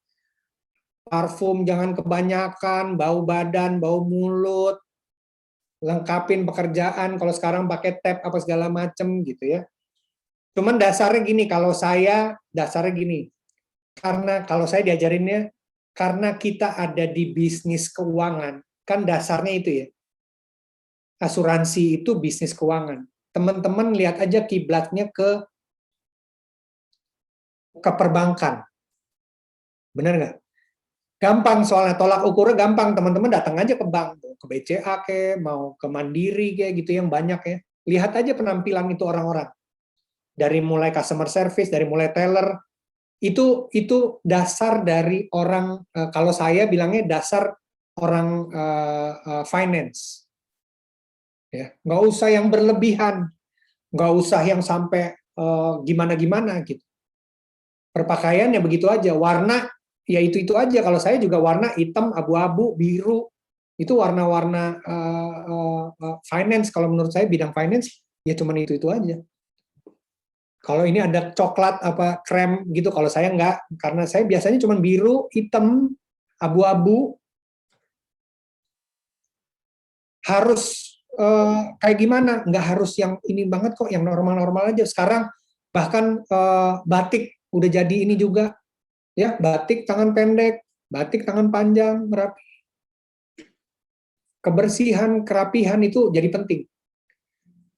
parfum jangan kebanyakan, bau badan, bau mulut, lengkapin pekerjaan, kalau sekarang pakai tab apa segala macem gitu ya. Cuman dasarnya gini, kalau saya dasarnya gini, karena kalau saya diajarinnya, karena kita ada di bisnis keuangan, kan dasarnya itu ya, asuransi itu bisnis keuangan. Teman-teman lihat aja kiblatnya ke perbankan. Benar nggak? Gampang soalnya, tolak ukurnya gampang. Teman-teman datang aja ke bank, ke BCA kayak, mau ke Mandiri kayak gitu yang banyak ya. Lihat aja penampilan itu orang-orang. Dari mulai customer service, dari mulai teller, itu dasar dari orang, kalau saya bilangnya dasar orang finance. Ya, nggak usah yang berlebihan, nggak usah yang sampai gimana-gimana gitu. Perpakaian ya begitu aja, warna ya itu aja. Kalau saya juga warna hitam, abu-abu, biru, itu warna-warna finance. Kalau menurut saya bidang finance ya cuman itu aja. Kalau ini ada coklat apa krem gitu, kalau saya enggak, karena saya biasanya cuma biru, hitam, abu-abu. Harus kayak gimana? Enggak harus yang ini banget kok, yang normal-normal aja. Sekarang bahkan batik udah jadi ini juga, ya, batik tangan pendek, batik tangan panjang, rapi. Kebersihan, kerapihan itu jadi penting.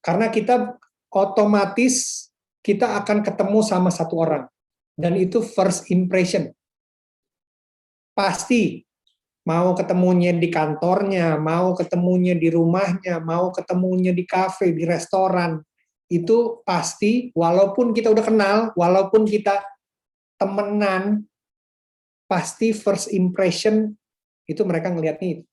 Karena kita otomatis kita akan ketemu sama satu orang. Dan itu first impression. Pasti mau ketemunya di kantornya, mau ketemunya di rumahnya, mau ketemunya di kafe, di restoran, itu pasti walaupun kita udah kenal, walaupun kita temenan, pasti first impression itu mereka ngelihatnya itu.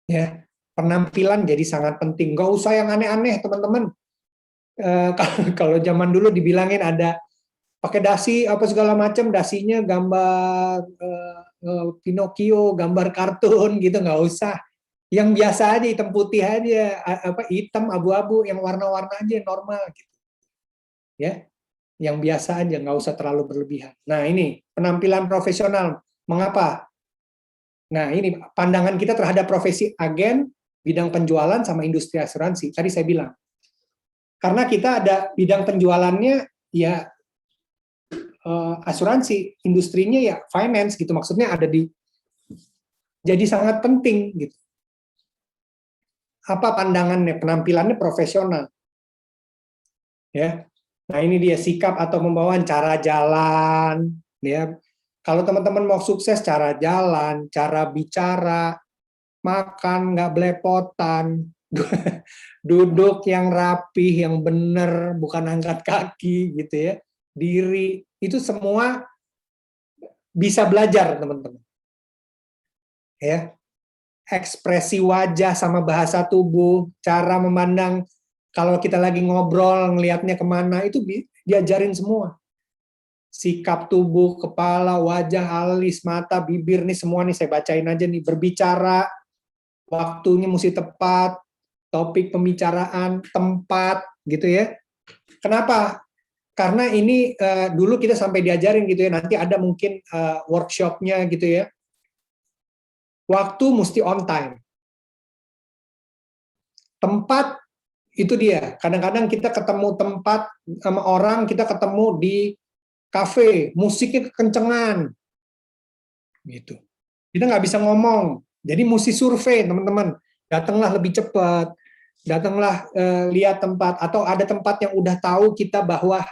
Ya, penampilan jadi sangat penting. Gak usah yang aneh-aneh, teman-teman. Kalau zaman dulu dibilangin ada pakai dasi apa segala macam, dasinya gambar Pinocchio, gambar kartun gitu, nggak usah. Yang biasa aja, hitam putih aja, apa hitam abu-abu, yang warna-warna aja normal gitu. Ya, yang biasa aja, nggak usah terlalu berlebihan. Nah, ini penampilan profesional. Mengapa? Nah, ini pandangan kita terhadap profesi agen, bidang penjualan sama industri asuransi. Tadi saya bilang, Karena kita ada bidang penjualannya ya asuransi, industrinya ya finance gitu. Maksudnya ada jadi sangat penting gitu. Apa pandangannya, penampilannya profesional. Ya. Nah, ini dia sikap atau pembawaan, cara jalan, ya. Kalau teman-teman mau sukses, cara jalan, cara bicara, makan nggak belepotan, duduk yang rapih, yang benar, bukan angkat kaki gitu ya, diri, itu semua bisa belajar teman-teman. Ya, ekspresi wajah sama bahasa tubuh, cara memandang kalau kita lagi ngobrol, ngelihatnya kemana, itu diajarin semua. Sikap tubuh, kepala, wajah, alis, mata, bibir, nih semua nih saya bacain aja nih. Berbicara, waktunya mesti tepat, topik pembicaraan, tempat, gitu ya. Kenapa? Karena ini dulu kita sampai diajarin gitu ya, nanti ada mungkin workshopnya gitu ya. Waktu mesti on time. Tempat, itu dia. Kadang-kadang kita ketemu tempat sama orang, kita ketemu di kafe, musiknya kekencengan. Gitu. Kita nggak bisa ngomong. Jadi mesti survei, teman-teman. Datanglah lebih cepat. Datanglah lihat tempat. Atau ada tempat yang udah tahu kita bahwa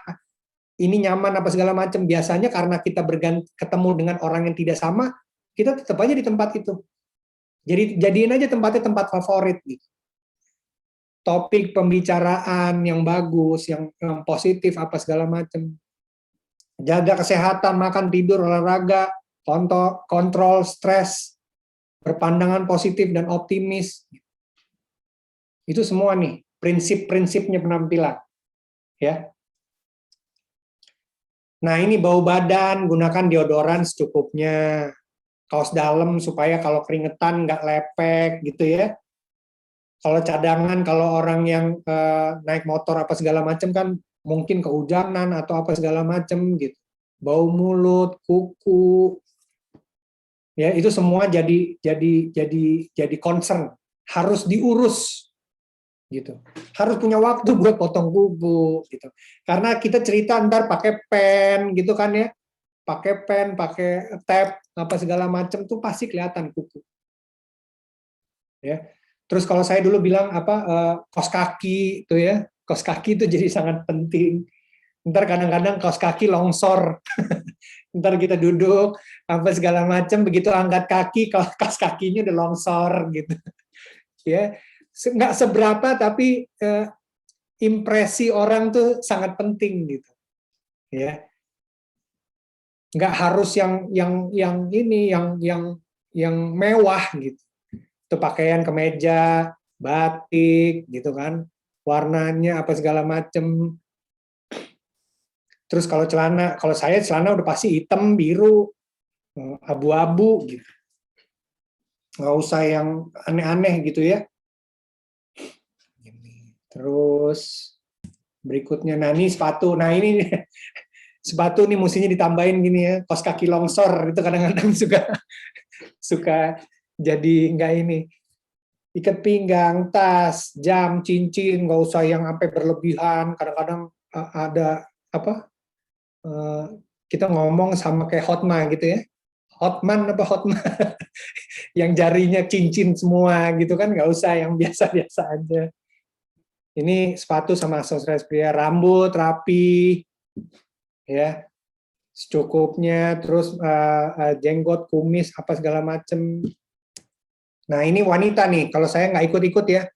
ini nyaman apa segala macam. Biasanya karena kita ketemu dengan orang yang tidak sama, kita tetap aja di tempat itu. Jadi jadiin aja tempatnya tempat favorit. Gitu. Topik pembicaraan yang bagus, yang positif apa segala macam. Jaga kesehatan, makan, tidur, olahraga, kontrol stres, berpandangan positif dan optimis. Itu semua nih prinsip-prinsipnya penampilan. Ya. Nah, ini bau badan, gunakan deodoran secukupnya. Kaos dalam supaya kalau keringetan nggak lepek gitu ya. Kalau cadangan, kalau orang yang naik motor apa segala macam kan mungkin kehujanan atau apa segala macam gitu. Bau mulut, kuku. Ya, itu semua jadi concern, harus diurus gitu. Harus punya waktu buat potong kuku gitu. Karena kita cerita ntar pakai pen gitu kan ya. Pakai pen, pakai tab apa segala macam tuh pasti kelihatan kuku. Ya. Terus kalau saya dulu bilang kaos kaki itu ya. Kaos kaki itu jadi sangat penting. Ntar kadang-kadang kaos kaki longsor. Ntar kita duduk, apa segala macam, begitu angkat kaki, kaos kakinya udah longsor gitu. Ya, nggak seberapa, tapi impresi orang tuh sangat penting gitu. Ya, nggak harus yang ini, yang mewah gitu. Itu pakaian kemeja, batik gitu kan, warnanya apa segala macam. Terus kalau celana, kalau saya celana udah pasti hitam, biru, abu-abu gitu. Nggak usah yang aneh-aneh gitu ya. Terus berikutnya, nah ini sepatu. Nah ini sepatu nih mestinya ditambahin gini ya, kaos kaki longsor itu kadang-kadang suka jadi nggak ini. Ikat pinggang, tas, jam, cincin, nggak usah yang sampai berlebihan. Kadang-kadang ada apa? Kita ngomong sama kayak Hotma gitu ya, Hotman apa Hotma, yang jarinya cincin semua gitu kan, nggak usah, yang biasa-biasa aja. Ini sepatu sama aksesoris pria, rambut rapi, ya secukupnya, terus jenggot, kumis apa segala macem. Nah ini wanita nih, kalau saya nggak ikut-ikut ya,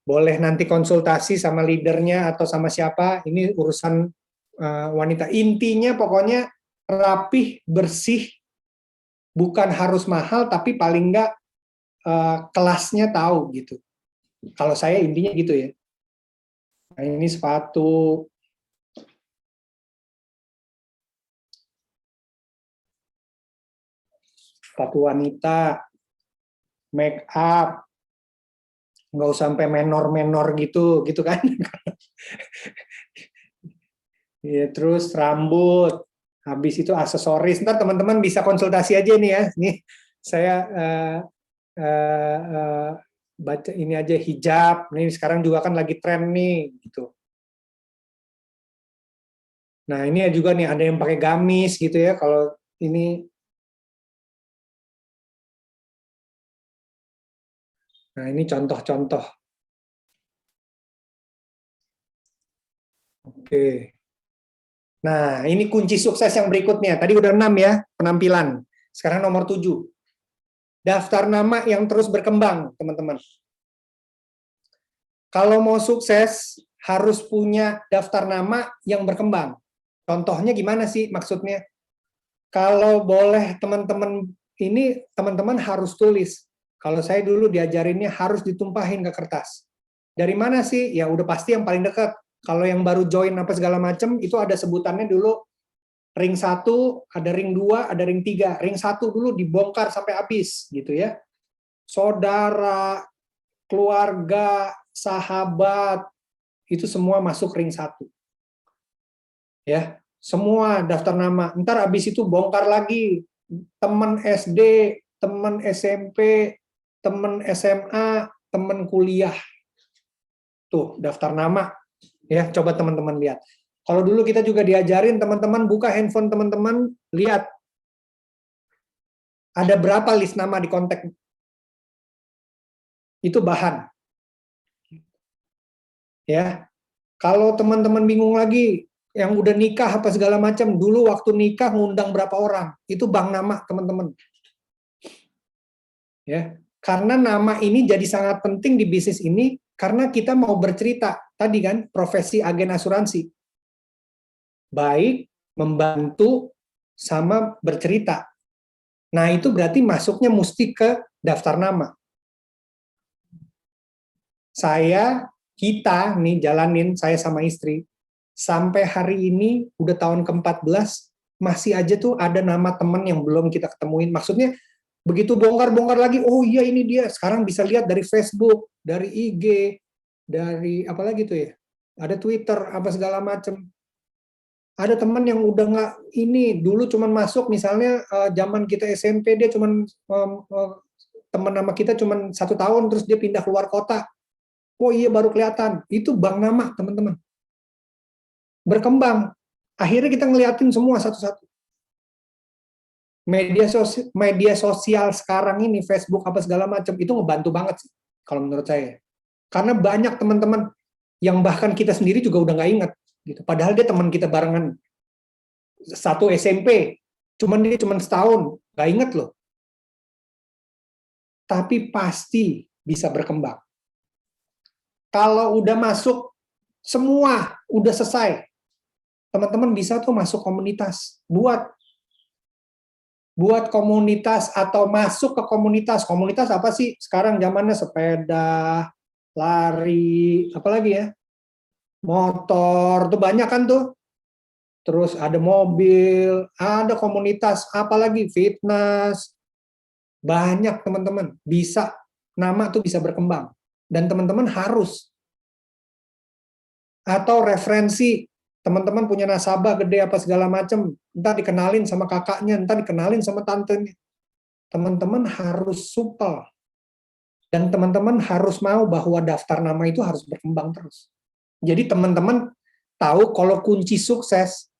boleh nanti konsultasi sama leadernya atau sama siapa, ini urusan wanita. Intinya pokoknya rapih, bersih, bukan harus mahal, tapi paling enggak kelasnya tahu gitu. Kalau saya intinya gitu ya. Nah, ini sepatu. Sepatu wanita, make up, nggak usah sampai menor-menor gitu kan. Ya, terus rambut, habis itu aksesoris. Ntar teman-teman bisa konsultasi aja nih ya. Nih saya baca ini aja hijab. Nih sekarang juga kan lagi tren nih gitu. Nah, ini juga nih ada yang pakai gamis gitu ya kalau ini. Nah, ini contoh-contoh. Oke. Nah, ini kunci sukses yang berikutnya. Tadi udah 6 ya, penampilan. Sekarang nomor 7. Daftar nama yang terus berkembang, teman-teman. Kalau mau sukses, harus punya daftar nama yang berkembang. Contohnya gimana sih maksudnya? Kalau boleh teman-teman ini, teman-teman harus tulis. Kalau saya dulu diajarinnya harus ditumpahin ke kertas. Dari mana sih? Ya udah pasti yang paling dekat. Kalau yang baru join apa segala macam, itu ada sebutannya dulu ring 1, ada ring 2, ada ring 3. Ring 1 dulu dibongkar sampai habis gitu ya. Saudara, keluarga, sahabat, itu semua masuk ring 1. Ya, semua daftar nama. Ntar habis itu bongkar lagi. Teman SD, teman SMP, teman SMA, teman kuliah. Tuh, daftar nama. Ya, coba teman-teman lihat. Kalau dulu kita juga diajarin, teman-teman buka handphone teman-teman, lihat ada berapa list nama di kontak. Itu bahan. Ya. Kalau teman-teman bingung lagi, yang udah nikah apa segala macam, dulu waktu nikah ngundang berapa orang, itu bank nama teman-teman. Ya, karena nama ini jadi sangat penting di bisnis ini, karena kita mau bercerita, tadi kan, profesi agen asuransi. Baik, membantu, sama bercerita. Nah, itu berarti masuknya mesti ke daftar nama. Kita nih jalanin, saya sama istri, sampai hari ini, udah tahun ke-14, masih aja tuh ada nama teman yang belum kita ketemuin. Maksudnya, begitu bongkar-bongkar lagi, oh iya ini dia. Sekarang bisa lihat dari Facebook, dari IG, dari apa lagi tuh ya, ada Twitter, apa segala macam. Ada teman yang udah nggak ini, dulu cuman masuk, misalnya zaman kita SMP, dia cuman teman nama kita cuman 1 tahun, terus dia pindah keluar kota. Oh iya baru kelihatan, itu bank nama teman-teman. Berkembang. Akhirnya kita ngeliatin semua satu-satu. Media sosial sekarang ini, Facebook apa segala macam, itu ngebantu banget sih, kalau menurut saya. Karena banyak teman-teman yang bahkan kita sendiri juga udah nggak ingat. Gitu. Padahal dia teman kita barengan satu SMP, dia cuman setahun, nggak inget loh. Tapi pasti bisa berkembang. Kalau udah masuk, semua udah selesai, teman-teman bisa tuh masuk komunitas, buat komunitas atau masuk ke komunitas. Komunitas apa sih? Sekarang zamannya sepeda, lari, apalagi ya? Motor, tuh banyak kan tuh. Terus ada mobil, ada komunitas, apalagi fitness. Banyak teman-teman, bisa, nama tuh bisa berkembang. Dan teman-teman harus. Atau referensi, teman-teman punya nasabah gede apa segala macam, entar dikenalin sama kakaknya, entar dikenalin sama tantenya. Teman-teman harus supel. Dan teman-teman harus mau bahwa daftar nama itu harus berkembang terus. Jadi teman-teman tahu kalau kunci sukses,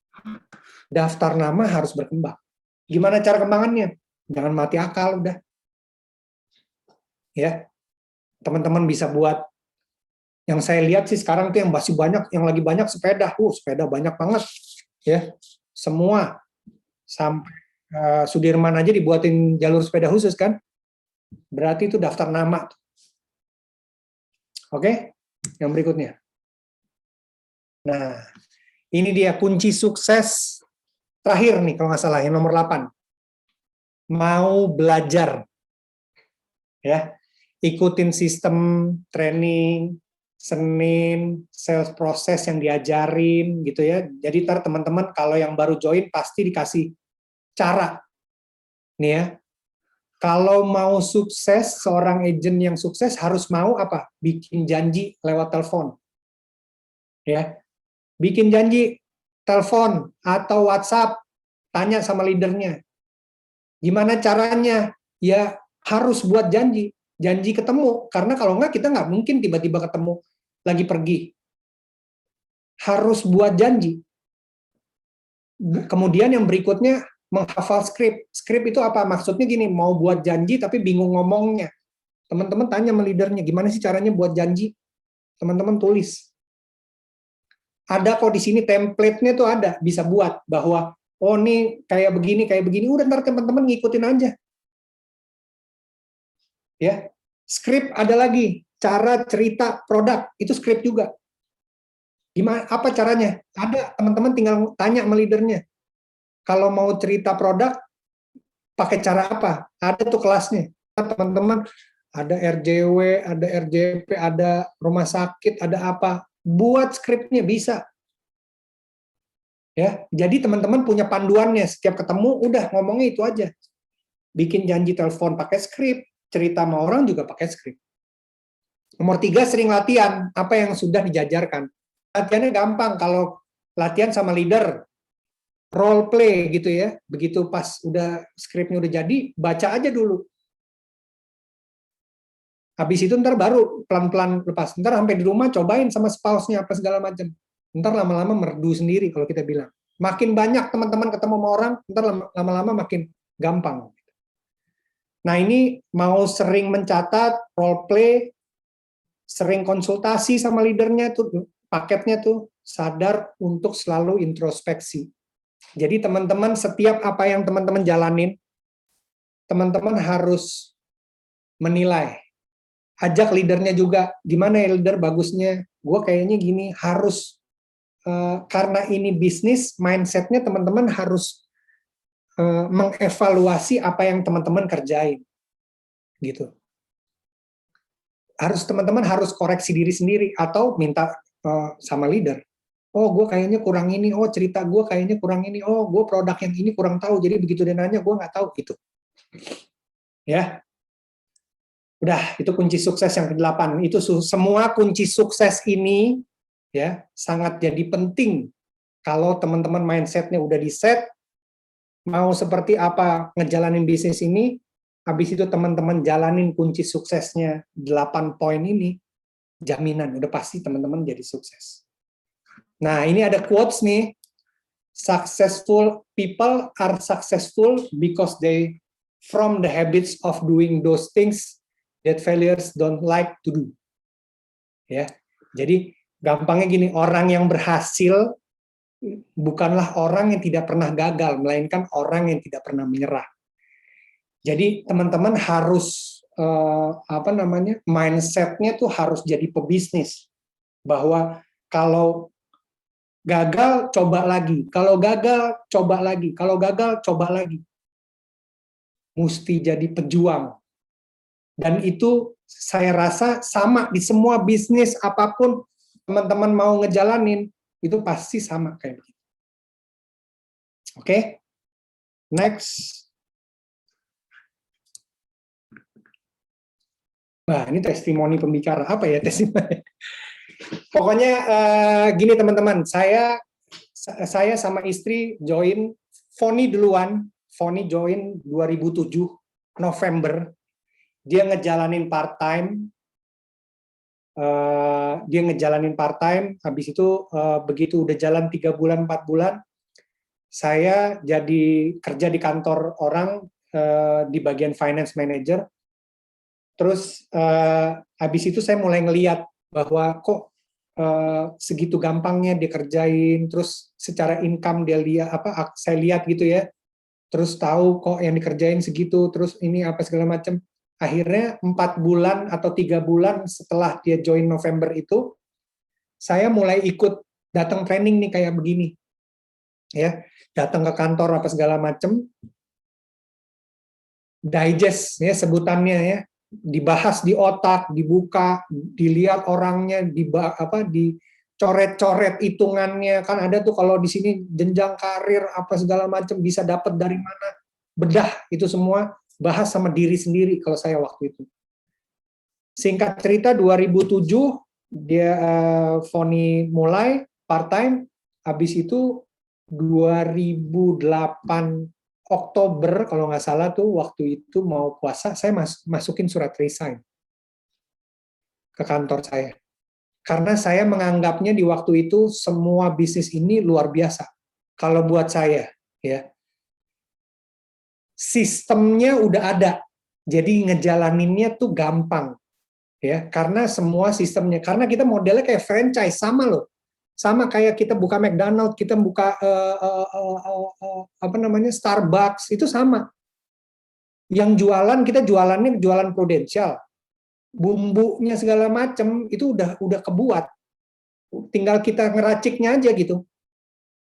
daftar nama harus berkembang. Gimana cara kembangannya? Jangan mati akal udah. Ya. Teman-teman bisa buat, yang saya lihat sih sekarang tuh yang masih banyak, yang lagi banyak sepeda. Sepeda banyak banget. Ya. Semua sampai Sudirman aja dibuatin jalur sepeda khusus kan? Berarti itu daftar nama. Oke? Yang berikutnya. Nah, ini dia kunci sukses terakhir nih kalau nggak salah, yang nomor 8. Mau belajar. Ya. Ikutin sistem training, Senin, sales proses yang diajarin gitu ya. Jadi ntar teman-teman kalau yang baru join pasti dikasih cara. Nih ya. Kalau mau sukses, seorang agent yang sukses harus mau apa? Bikin janji lewat telepon. Ya. Bikin janji telepon atau WhatsApp, tanya sama leadernya. Gimana caranya? Ya harus buat janji. janji ketemu, karena kalau nggak kita nggak mungkin tiba-tiba ketemu lagi pergi. Harus buat janji. Kemudian yang berikutnya menghafal skrip. Skrip itu apa? Maksudnya gini, mau buat janji tapi bingung ngomongnya. Teman-teman tanya sama leadernya, gimana sih caranya buat janji? Teman-teman tulis. Ada kok di sini template-nya tuh ada, bisa buat bahwa oh nih kayak begini, udah ntar teman-teman ngikutin aja. Ya, skrip ada lagi, cara cerita produk itu skrip juga. Gimana? Apa caranya? Ada, teman-teman tinggal tanya sama leadernya. Kalau mau cerita produk, pakai cara apa? Ada tuh kelasnya. Teman-teman, ada RJW, ada RJP, ada rumah sakit, ada apa? Buat skripnya bisa. Ya, jadi teman-teman punya panduannya. Setiap ketemu, udah ngomongnya itu aja. Bikin janji telepon pakai skrip, cerita sama orang juga pakai skrip. Nomor 3, sering latihan apa yang sudah dijajarkan. Latihannya gampang, kalau latihan sama leader, role play gitu ya, begitu pas udah skripnya udah jadi, baca aja dulu. Habis itu ntar baru pelan-pelan lepas. Ntar sampai di rumah cobain sama spouse-nya apa segala macam. Ntar lama-lama merdu sendiri kalau kita bilang. Makin banyak teman-teman ketemu sama orang, ntar lama-lama makin gampang. Nah ini mau sering mencatat, role play, sering konsultasi sama leadernya tuh, paketnya tuh sadar untuk selalu introspeksi. Jadi teman-teman setiap apa yang teman-teman jalanin, teman-teman harus menilai. Ajak leadernya juga, gimana ya leader bagusnya, gue kayaknya gini, harus, karena ini bisnis, mindsetnya teman-teman harus mengevaluasi apa yang teman-teman kerjain. Gitu. Teman-teman harus koreksi diri sendiri, atau minta sama leader. Oh, gue kayaknya kurang ini, oh cerita gue kayaknya kurang ini, oh gue produk yang ini kurang tahu, jadi begitu dia nanya, gue nggak tahu, gitu. Ya. Udah, itu kunci sukses yang ke-8. Itu semua kunci sukses ini ya sangat jadi penting kalau teman-teman mindset-nya udah di-set, mau seperti apa ngejalanin bisnis ini, habis itu teman-teman jalanin kunci suksesnya 8 poin ini, jaminan udah pasti teman-teman jadi sukses. Nah, ini ada quotes nih. Successful people are successful because they from the habits of doing those things that failures don't like to do. Ya. Jadi gampangnya gini, orang yang berhasil bukanlah orang yang tidak pernah gagal, melainkan orang yang tidak pernah menyerah. Jadi teman-teman harus mindset-nya tuh harus jadi pebisnis. Bahwa kalau gagal coba lagi, kalau gagal coba lagi, kalau gagal coba lagi. Mesti jadi pejuang. Dan itu saya rasa sama di semua bisnis apapun teman-teman mau ngejalanin, itu pasti sama kayak begitu. Oke? Next. Nah, ini testimoni pembicara. Apa ya testimoni? Pokoknya gini teman-teman, saya sama istri join, Foni duluan, Foni join 2007 November. Dia ngejalanin part-time, habis itu begitu udah jalan 3 bulan, 4 bulan, saya jadi kerja di kantor orang di bagian finance manager. Terus habis itu saya mulai ngeliat bahwa kok segitu gampangnya dia kerjain, terus secara income dia lihat saya lihat gitu ya, terus tahu kok yang dikerjain segitu, terus ini apa segala macam. Akhirnya 4 bulan atau 3 bulan setelah dia join November itu, saya mulai ikut datang training nih kayak begini, ya, datang ke kantor apa segala macam, digest ya sebutannya ya, dibahas di otak, dibuka, dilihat orangnya, dicoret-coret hitungannya, kan ada tuh kalau di sini jenjang karir apa segala macam bisa dapat dari mana, bedah itu semua, bahas sama diri sendiri kalau saya waktu itu. Singkat cerita 2007 dia Foni mulai part-time, habis itu 2008 Oktober kalau nggak salah tuh waktu itu mau puasa, saya masukin surat resign. ke kantor saya. Karena saya menganggapnya di waktu itu semua bisnis ini luar biasa. Kalau buat saya, ya, sistemnya udah ada, jadi ngejalaninnya tuh gampang, ya, karena semua sistemnya. Karena kita modelnya kayak franchise, sama loh, sama kayak kita buka McDonald, kita buka apa namanya Starbucks, itu sama. Yang jualan kita jualannya jualan Prudential, bumbunya segala macam itu udah kebuat. Tinggal kita ngeraciknya aja gitu.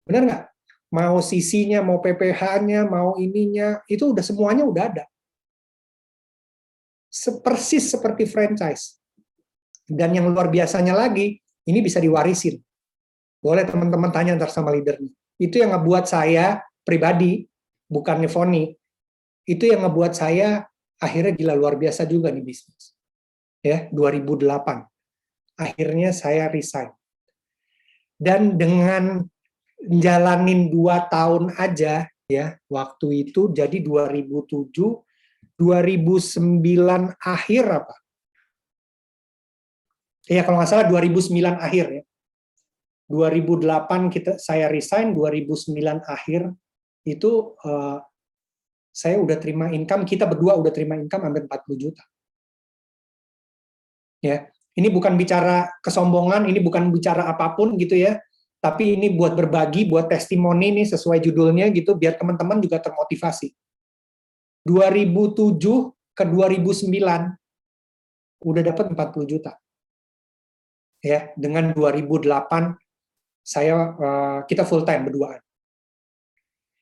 Benar nggak? Mau sisinya, mau PPH-nya, mau ininya, itu udah semuanya udah ada. Persis seperti franchise. Dan yang luar biasanya lagi, ini bisa diwarisin. Boleh teman-teman tanya ntar sama leadernya. Itu yang ngebuat saya pribadi, bukannya Foni, itu yang ngebuat saya akhirnya gila luar biasa juga nih bisnis. Ya, 2008. Akhirnya saya resign. Dan dengan jalanin 2 tahun aja, ya, waktu itu jadi 2007, 2009 akhir apa? Ya kalau nggak salah 2009 akhir ya. 2008 saya resign, 2009 akhir itu saya udah terima income, kita berdua udah terima income hampir 40 juta. Ya, ini bukan bicara kesombongan, ini bukan bicara apapun gitu ya, tapi ini buat berbagi, buat testimoni nih sesuai judulnya gitu, biar teman-teman juga termotivasi. 2007 ke 2009 udah dapat 40 juta. Ya, dengan 2008 kita full time berduaan.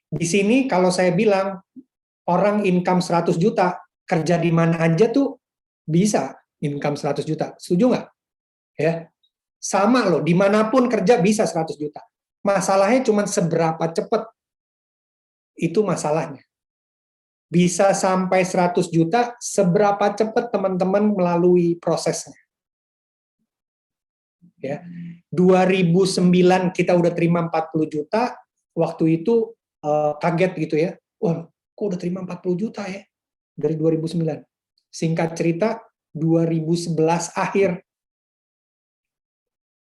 Di sini kalau saya bilang orang income 100 juta, kerja di mana aja tuh bisa income 100 juta. Setuju nggak? Ya. Sama loh, dimanapun kerja bisa 100 juta. Masalahnya cuma seberapa cepat. Itu masalahnya. Bisa sampai 100 juta, seberapa cepat teman-teman melalui prosesnya. Ya. 2009 kita udah terima 40 juta, waktu itu kaget gitu ya. Wah, kok udah terima 40 juta ya? Dari 2009. Singkat cerita, 2011 akhir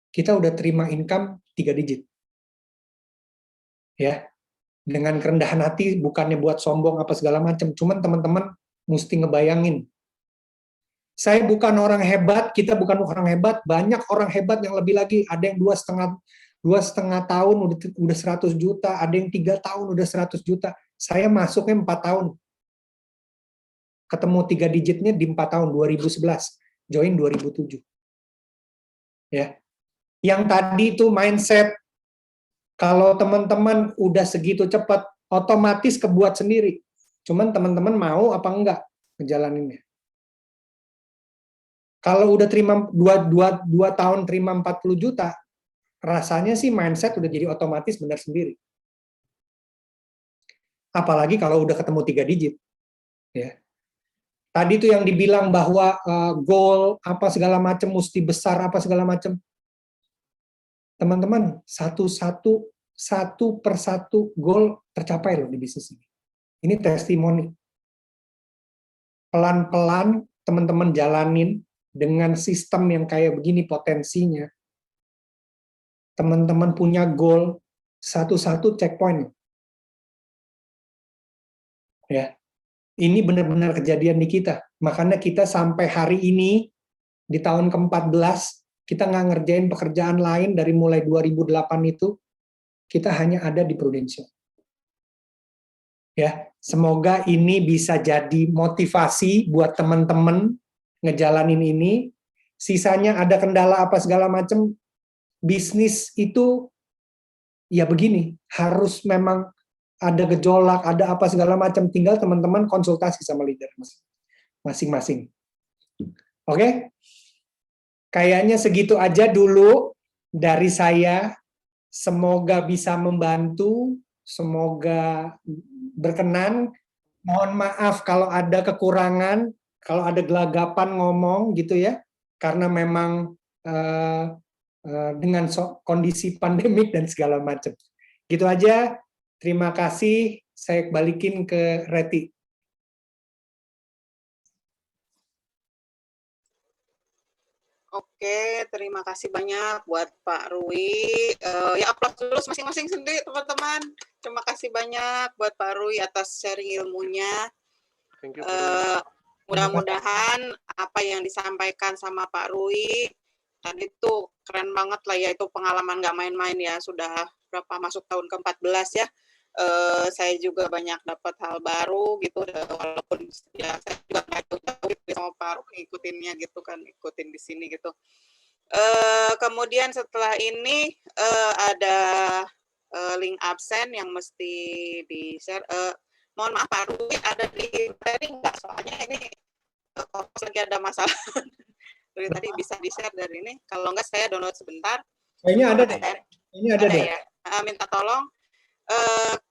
kita udah terima income 3 digit. Ya. Dengan kerendahan hati, bukannya buat sombong apa segala macam, cuman teman-teman mesti ngebayangin. Saya bukan orang hebat, kita bukan orang hebat, banyak orang hebat yang lebih lagi, ada yang 2,5 tahun udah 100 juta, ada yang 3 tahun udah 100 juta. Saya masuknya 4 tahun. Ketemu 3 digitnya di 4 tahun, 2011. Join 2007. Ya. Yang tadi itu mindset, kalau teman-teman udah segitu cepat, otomatis kebuat sendiri. Cuman teman-teman mau apa enggak ngejalaninnya. Kalau udah terima 2 tahun terima 40 juta, rasanya sih mindset udah jadi otomatis benar sendiri. Apalagi kalau udah ketemu 3 digit. Ya. Tadi tuh yang dibilang bahwa goal apa segala macam mesti besar apa segala macam. Teman-teman, satu persatu goal tercapai loh di bisnis ini. Ini testimoni. Pelan-pelan teman-teman jalanin dengan sistem yang kayak begini potensinya. Teman-teman punya goal, satu-satu checkpoint. Ya. Ini benar-benar kejadian di kita. Makanya kita sampai hari ini, di tahun ke-14, kita nggak ngerjain pekerjaan lain dari mulai 2008 itu, kita hanya ada di Prudential. Ya, semoga ini bisa jadi motivasi buat teman-teman ngejalanin ini. Sisanya ada kendala apa segala macam, bisnis itu ya begini, harus memang ada gejolak, ada apa segala macam, tinggal teman-teman konsultasi sama leader masing-masing. Oke? Kayaknya segitu aja dulu dari saya. Semoga bisa membantu, semoga berkenan. Mohon maaf kalau ada kekurangan, kalau ada gelagapan ngomong gitu ya, karena memang dengan kondisi pandemik dan segala macam. Gitu aja. Terima kasih. Saya balikin ke Reti. Oke, terima kasih banyak buat Pak Rui. Ya aplaus dulu masing-masing sendiri teman-teman. Terima kasih banyak buat Pak Rui atas sharing ilmunya. Thank you, Pak Rui. Mudah-mudahan apa yang disampaikan sama Pak Rui tadi tuh keren banget lah ya, itu pengalaman nggak main-main ya, sudah berapa masuk tahun ke-14 ya. Saya juga banyak dapat hal baru gitu, walaupun ya saya juga nggak jauh-jauh sama Pak Rui ngikutinnya gitu kan, ikutin di sini gitu. Kemudian setelah ini ada link absen yang mesti di-share. Mohon maaf Pak Rui, ada di sharing nggak? Soalnya ini lagi ada masalah. Dari tadi bisa di-share dari ini. Kalau nggak saya download sebentar. Kayaknya ada deh. Ini ada deh. Ya. Minta tolong.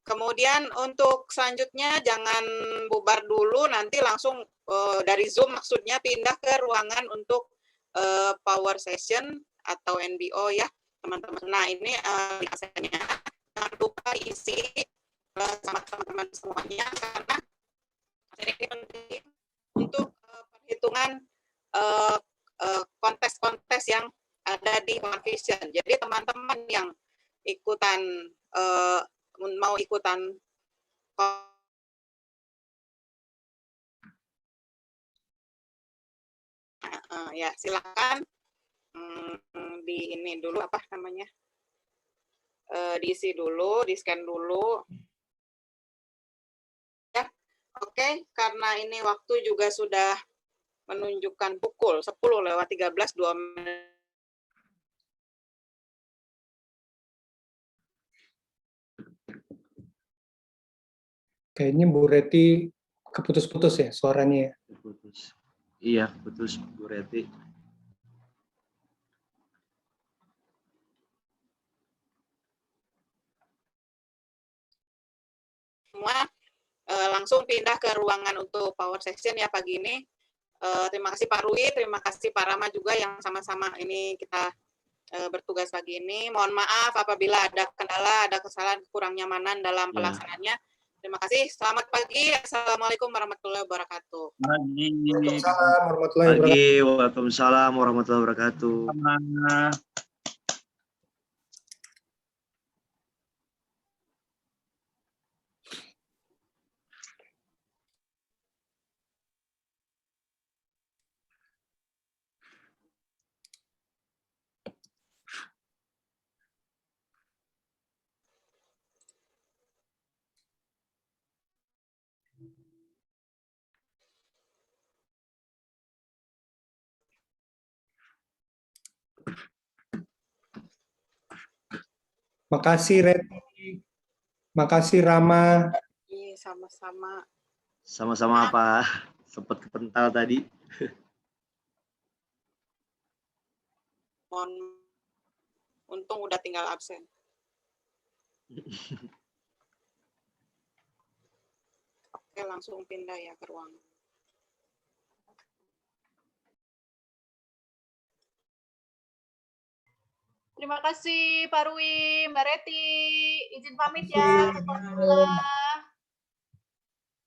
Kemudian untuk selanjutnya jangan bubar dulu, nanti langsung dari Zoom maksudnya pindah ke ruangan untuk power session atau NBO ya teman-teman. Nah ini aplikasinya jangan lupa isi sama teman-teman semuanya karena ini penting untuk perhitungan kontes-kontes yang ada di OneVision. Jadi teman-teman yang ikutan mau ikutan ya silakan di ini dulu apa namanya diisi dulu, di scan dulu ya. Oke, karena ini waktu juga sudah menunjukkan pukul 10:13 2 menit. Kayaknya Bu Reti keputus-putus ya suaranya. Putus. Iya, putus Bu Reti. Semua langsung pindah ke ruangan untuk power session ya pagi ini. Terima kasih Pak Rui, terima kasih Pak Rama juga yang sama-sama ini kita bertugas pagi ini. Mohon maaf apabila ada kendala, ada kesalahan, kurang nyamanan dalam pelaksanaannya. Terima kasih. Selamat pagi. Assalamualaikum warahmatullahi wabarakatuh. Waalaikumsalam warahmatullahi wabarakatuh. Waalaikumsalam warahmatullahi wabarakatuh. Makasih Reti. Makasih Rama. Iya, sama-sama. Sama-sama apa? Sempat kepental tadi. Untung udah tinggal absen. Oke, langsung pindah ya ke ruangan. Terima kasih Pak Rui, Mbak Reti. Izin pamit ya.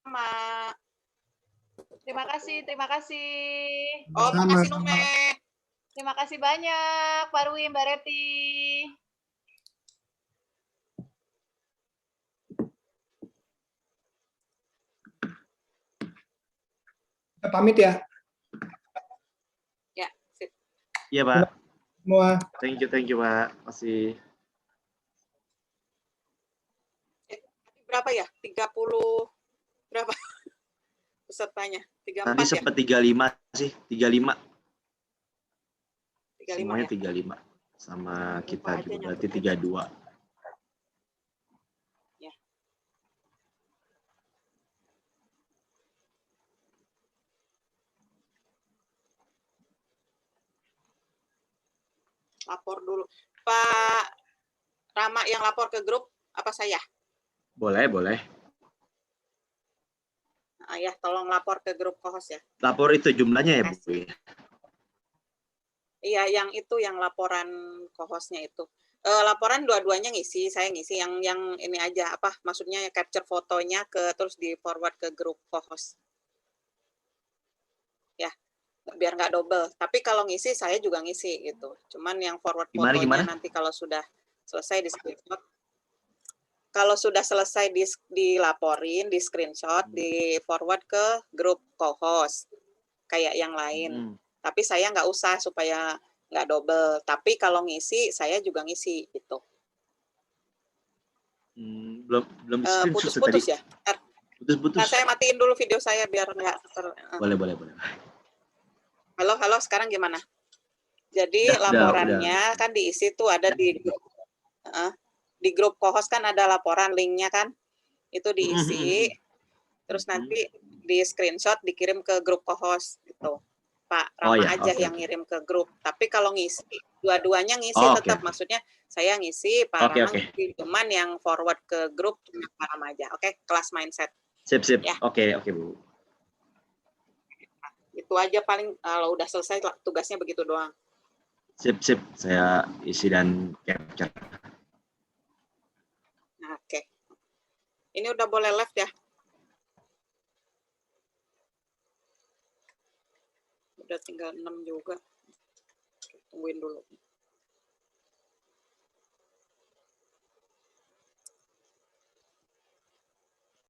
Sama. Terima kasih, terima kasih. Oh, terima kasih Nume. Terima kasih banyak Pak Rui, Mbak Reti. Kita pamit ya. Ya, sip. Iya Pak. Semua. Thank you Pak. Masih. Berapa ya? 30 berapa? Pesertanya? 34 Tadi sempat 35 sih, 35. 35 Semuanya ya? 35. Sama kita juga berarti 32. Ya. Lapor dulu. Pak Rama yang lapor ke grup, apa saya? Boleh. Ya, tolong lapor ke grup co-host ya. Lapor itu jumlahnya ya Bu? Iya, yang itu yang laporan co-hostnya itu. Laporan dua-duanya ngisi, saya ngisi yang ini aja apa maksudnya capture fotonya terus di forward ke grup co-host. Ya. biar nggak double. Tapi kalau ngisi saya juga ngisi gitu. Cuman yang forward Gimana, fotonya gimana? nanti kalau sudah selesai di screenshot. Kalau sudah selesai dilaporin, di screenshot, di forward ke grup co-host kayak yang lain. Tapi saya nggak usah supaya nggak double. Tapi kalau ngisi saya juga ngisi gitu. Belum di screenshot tadi. Putus-putus ya. Putus-putus. Nah, saya matiin dulu video saya biar nggak Boleh. Halo, sekarang gimana? Jadi Udah. laporannya kan diisi tuh ada di grup co-host kan ada laporan linknya kan, itu diisi, terus nanti di screenshot dikirim ke grup co-host gitu. Pak Rama aja yang ngirim ke grup. Tapi kalau ngisi, dua-duanya ngisi tetap. Maksudnya saya ngisi, Pak Rama ngisi, cuman yang forward ke grup cuma Pak Rama aja. Oke, kelas mindset. Sip. Ya. Oke, Bu. Itu aja paling kalau udah selesai tugasnya begitu doang. Sip. Saya isi dan capture. Nah, oke. Ini udah boleh live ya? Udah tinggal 6 juga. Tungguin dulu.